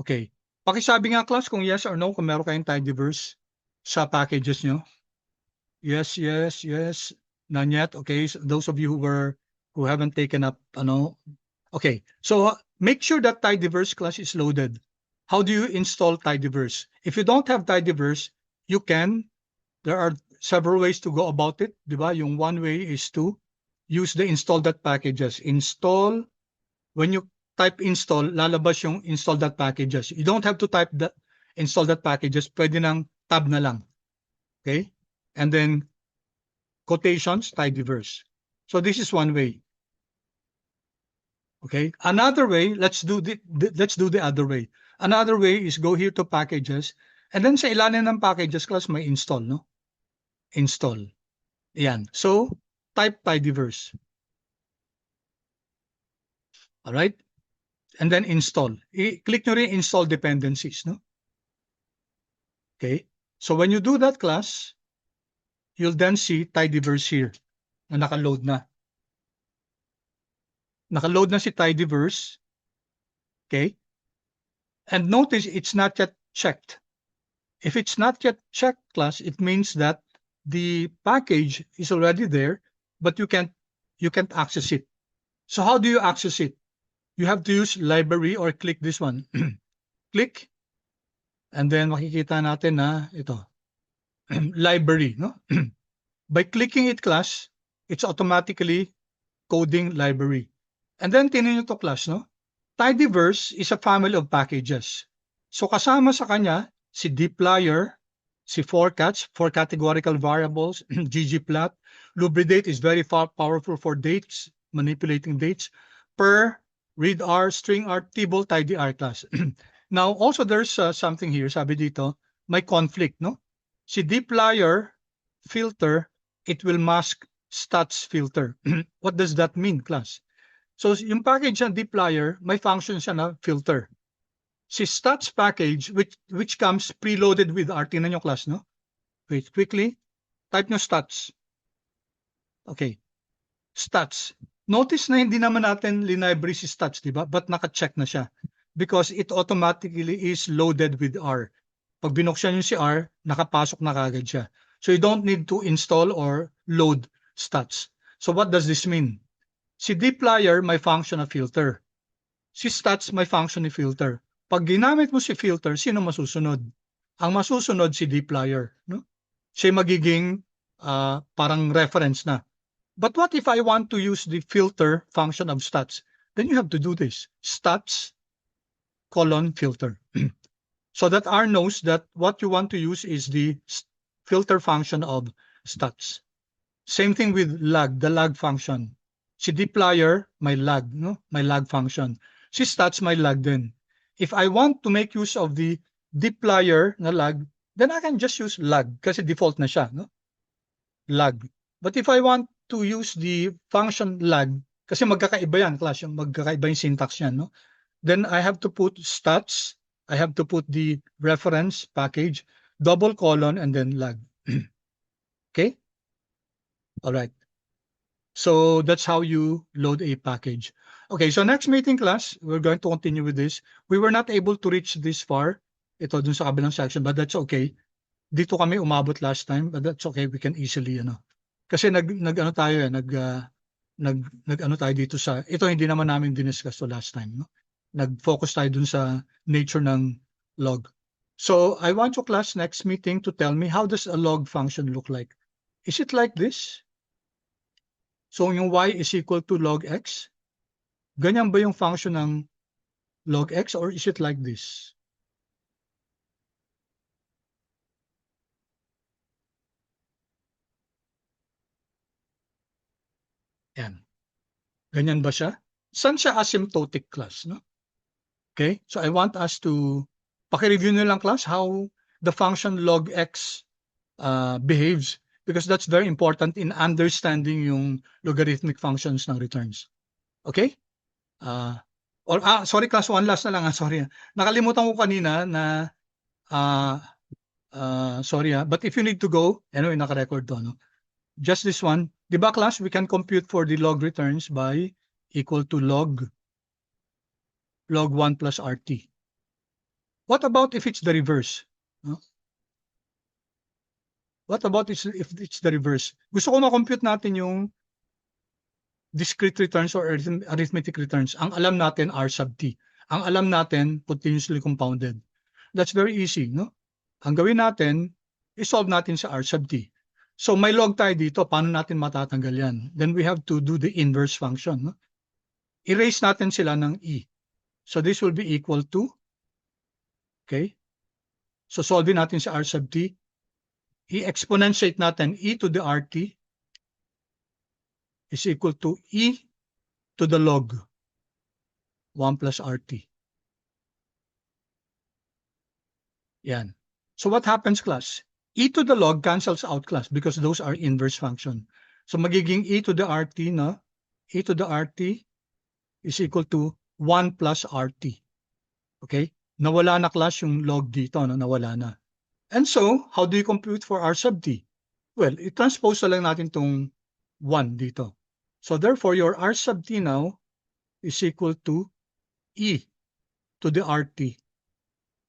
Okay. Pakisabi nga, class, kung yes or no kung meron kayong tidyverse sa packages nyo. Yes, yes, yes. None yet. Okay, so those of you who haven't taken up, okay. So make sure that tidyverse class is loaded. How do you install tidyverse? If you don't have tidyverse, there are several ways to go about it, di ba? Yung one way is to use the install.packages. When you type install, lalabas yung install.packages. You don't have to type the install.packages. Pwede nang tab na lang. Okay? And then quotations, tidyverse. So this is one way. Okay? Another way, let's do the other way. Another way is go here to packages, and then sa ilalim ng packages class may install, no? Install. Yan. So type tidyverse. All right? And then install. Click nyo rin install dependencies, no? Okay? So when you do that class, you'll then see tidyverse here na naka-load na. Naka-load na si tidyverse. Okay? And notice it's not yet checked. If it's not yet checked class, it means that the package is already there, but you can't access it. So how do you access it? You have to use library or click this one. Click. And then makikita natin na ito. Library, no? By clicking it class, it's automatically coding library. And then tingnan nyo to class, no? Tidyverse is a family of packages. So kasama sa kanya si dplyr, si forcats, for categorical variables, ggplot. Lubridate is very powerful for dates, manipulating dates. Per, readr, stringr, table, tidyr class. Now, also there's something here, sabi dito, may conflict, no? Si dplyr filter, it will mask stats filter. What does that mean, class? So yung package ng dplyr, may function siya na filter. Si stats package, which comes preloaded with R. Tingnan nyo class, no? Wait, quickly. Type nyo stats. Okay. Stats. Notice na hindi naman natin library si stats, di ba? But naka-check na siya. Because it automatically is loaded with R. Pag binuksan nyo si R, nakapasok na kagad siya. So you don't need to install or load stats. So what does this mean? Si dplyr may function na filter. Si stats may function ni filter. Pag ginamit mo si filter, sino masusunod? Ang masusunod si dplyr, no? Siya magiging parang reference na. But what if I want to use the filter function of stats? Then you have to do this. Stats : filter. So that R knows that what you want to use is the filter function of stats. Same thing with lag, the lag function. Si dplyr may lag, no? May lag function. Si stats may lag din. If I want to make use of the dplyr na lag, then I can just use lag kasi default na siya, no? Lag. But if I want to use the function lag, kasi magkakaiba yan, class, yung magkakaiba yung syntax yan, no? Then I have to put stats, I have to put the reference package, : and then lag. Okay? All right. So that's how you load a package. Okay, so next meeting class, we're going to continue with this. We were not able to reach this far. Ito dun sa kabilang section, but that's okay. Dito kami umabot last time, but that's okay. We can easily, Kasi nag-ano tayo, nag-ano tayo dito sa, ito hindi naman namin diniscuss to last time, no? Nag-focus tayo dun sa nature ng log. So I want your class next meeting to tell me how does a log function look like? Is it like this? So yung y is equal to log x? Ganyan ba yung function ng log x or is it like this? Yan. Ganyan ba siya? Saan siya asymptotic class, no? Okay, so I want us to paki-review nyo lang class how the function log x behaves, because that's very important in understanding yung logarithmic functions ng returns. Okay? Sorry class, one last na lang. Sorry. Nakalimutan ko kanina na sorry but if you need to go, anyway, naka-record to, no? Just this one. Diba class, we can compute for the log returns by equal to log 1 plus RT. What about if it's the reverse? No? What about if it's the reverse? Gusto ko ma-compute natin yung discrete returns or arithmetic returns. Ang alam natin R sub t. ang alam natin, continuously compounded. That's very easy, no? Ang gawin natin, i-solve natin sa R sub t. So may log tayo dito, paano natin matatanggal yan? Then we have to do the inverse function, no? Erase natin sila ng e. So this will be equal to, okay? So solve natin sa R sub t. I-exponentiate natin e to the rt is equal to e to the log 1 plus rt. Yan. So what happens, class? E to the log cancels out, class, because those are inverse function. So magiging e to the rt, no? E to the rt is equal to 1 plus rt. Okay? Nawala na, class, yung log dito, no? Nawala na. And so, how do you compute for r sub t? Well, i-transpose na lang natin tong 1 dito. So therefore, your r sub t now is equal to e to the rt.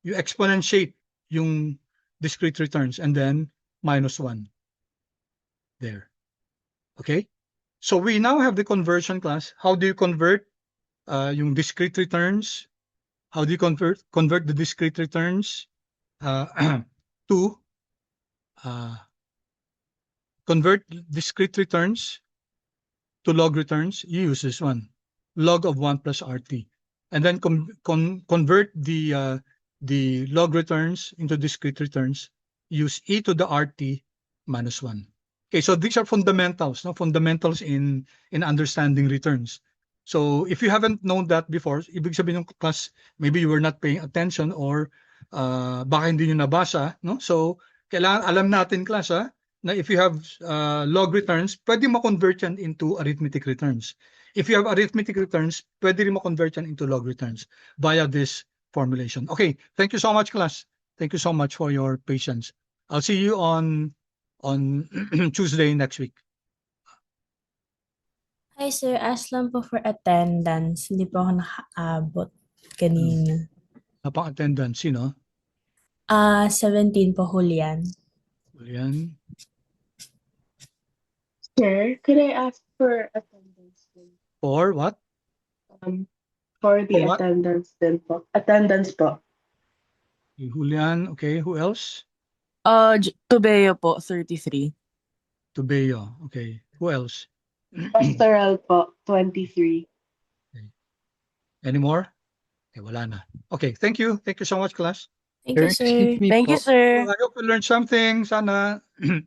You exponentiate yung discrete returns and then minus 1 there. Okay? So we now have the conversion, class. How do you convert yung discrete returns? How do you convert the discrete returns to convert discrete returns to log returns? You use this one, log of 1 plus rt. And then convert the log returns into discrete returns, use e to the rt minus 1. Okay, so these are fundamentals, no? Fundamentals in understanding returns. So if you haven't known that before, ibig sabihin ng class, maybe you were not paying attention or baka hindi nyo nabasa, no? So kailangan alam natin, class, na if you have log returns, pwede ma-convert yan into arithmetic returns. If you have arithmetic returns, pwede rin ma-convert yan into log returns via this formulation. Okay, thank you so much, class. Thank you so much for your patience. I'll see you on Tuesday next week. Hi sir, ask lang po for attendance. Hindi po ako nakaabot kanina. Napang attendance, sino? 17 po, Julian. Julian. Sir, could I ask for attendance din? For what? For the For what? attendance din po. Attendance po. Julian, okay. Who else? Tubeo po, 33. Tubeo, okay. Who else? Pastoral po, 23. Any more? Okay, wala na. Okay, thank you. Thank you so much, class. Thank you, Sir, sir. excuse me Thank you, po. sir. I hope you learned something. Sana. Sir,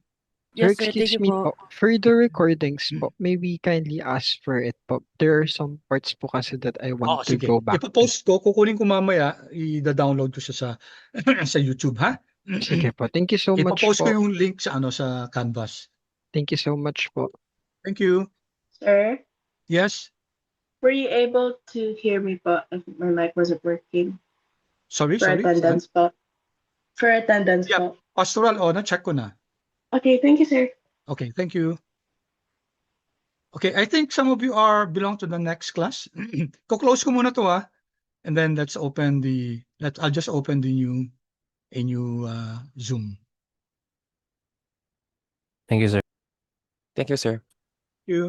Yes, sir. Thank excuse you me po. po. For the recordings po, maybe kindly ask for it po. There are some parts po kasi that I want to sige. go back to. Ipopost ko, kukunin ko mamaya, i-download ko siya sa sa YouTube, ha? Sige po. Thank you so much Ipopost ko po. yung link sa sa Canvas. Thank you so much po. Thank you. Sir, Yes. were you able to hear me po if my mic wasn't working? Sorry. For attendance po. For attendance Yeah. po. Pastoral, na-check ko na. Okay, thank you, sir. Okay, thank you. Okay, I think some of you belong to the next class. Ko-close ko muna to, and then let's open I'll just open a new Zoom. Thank you, sir. Thank you, sir. Thank you.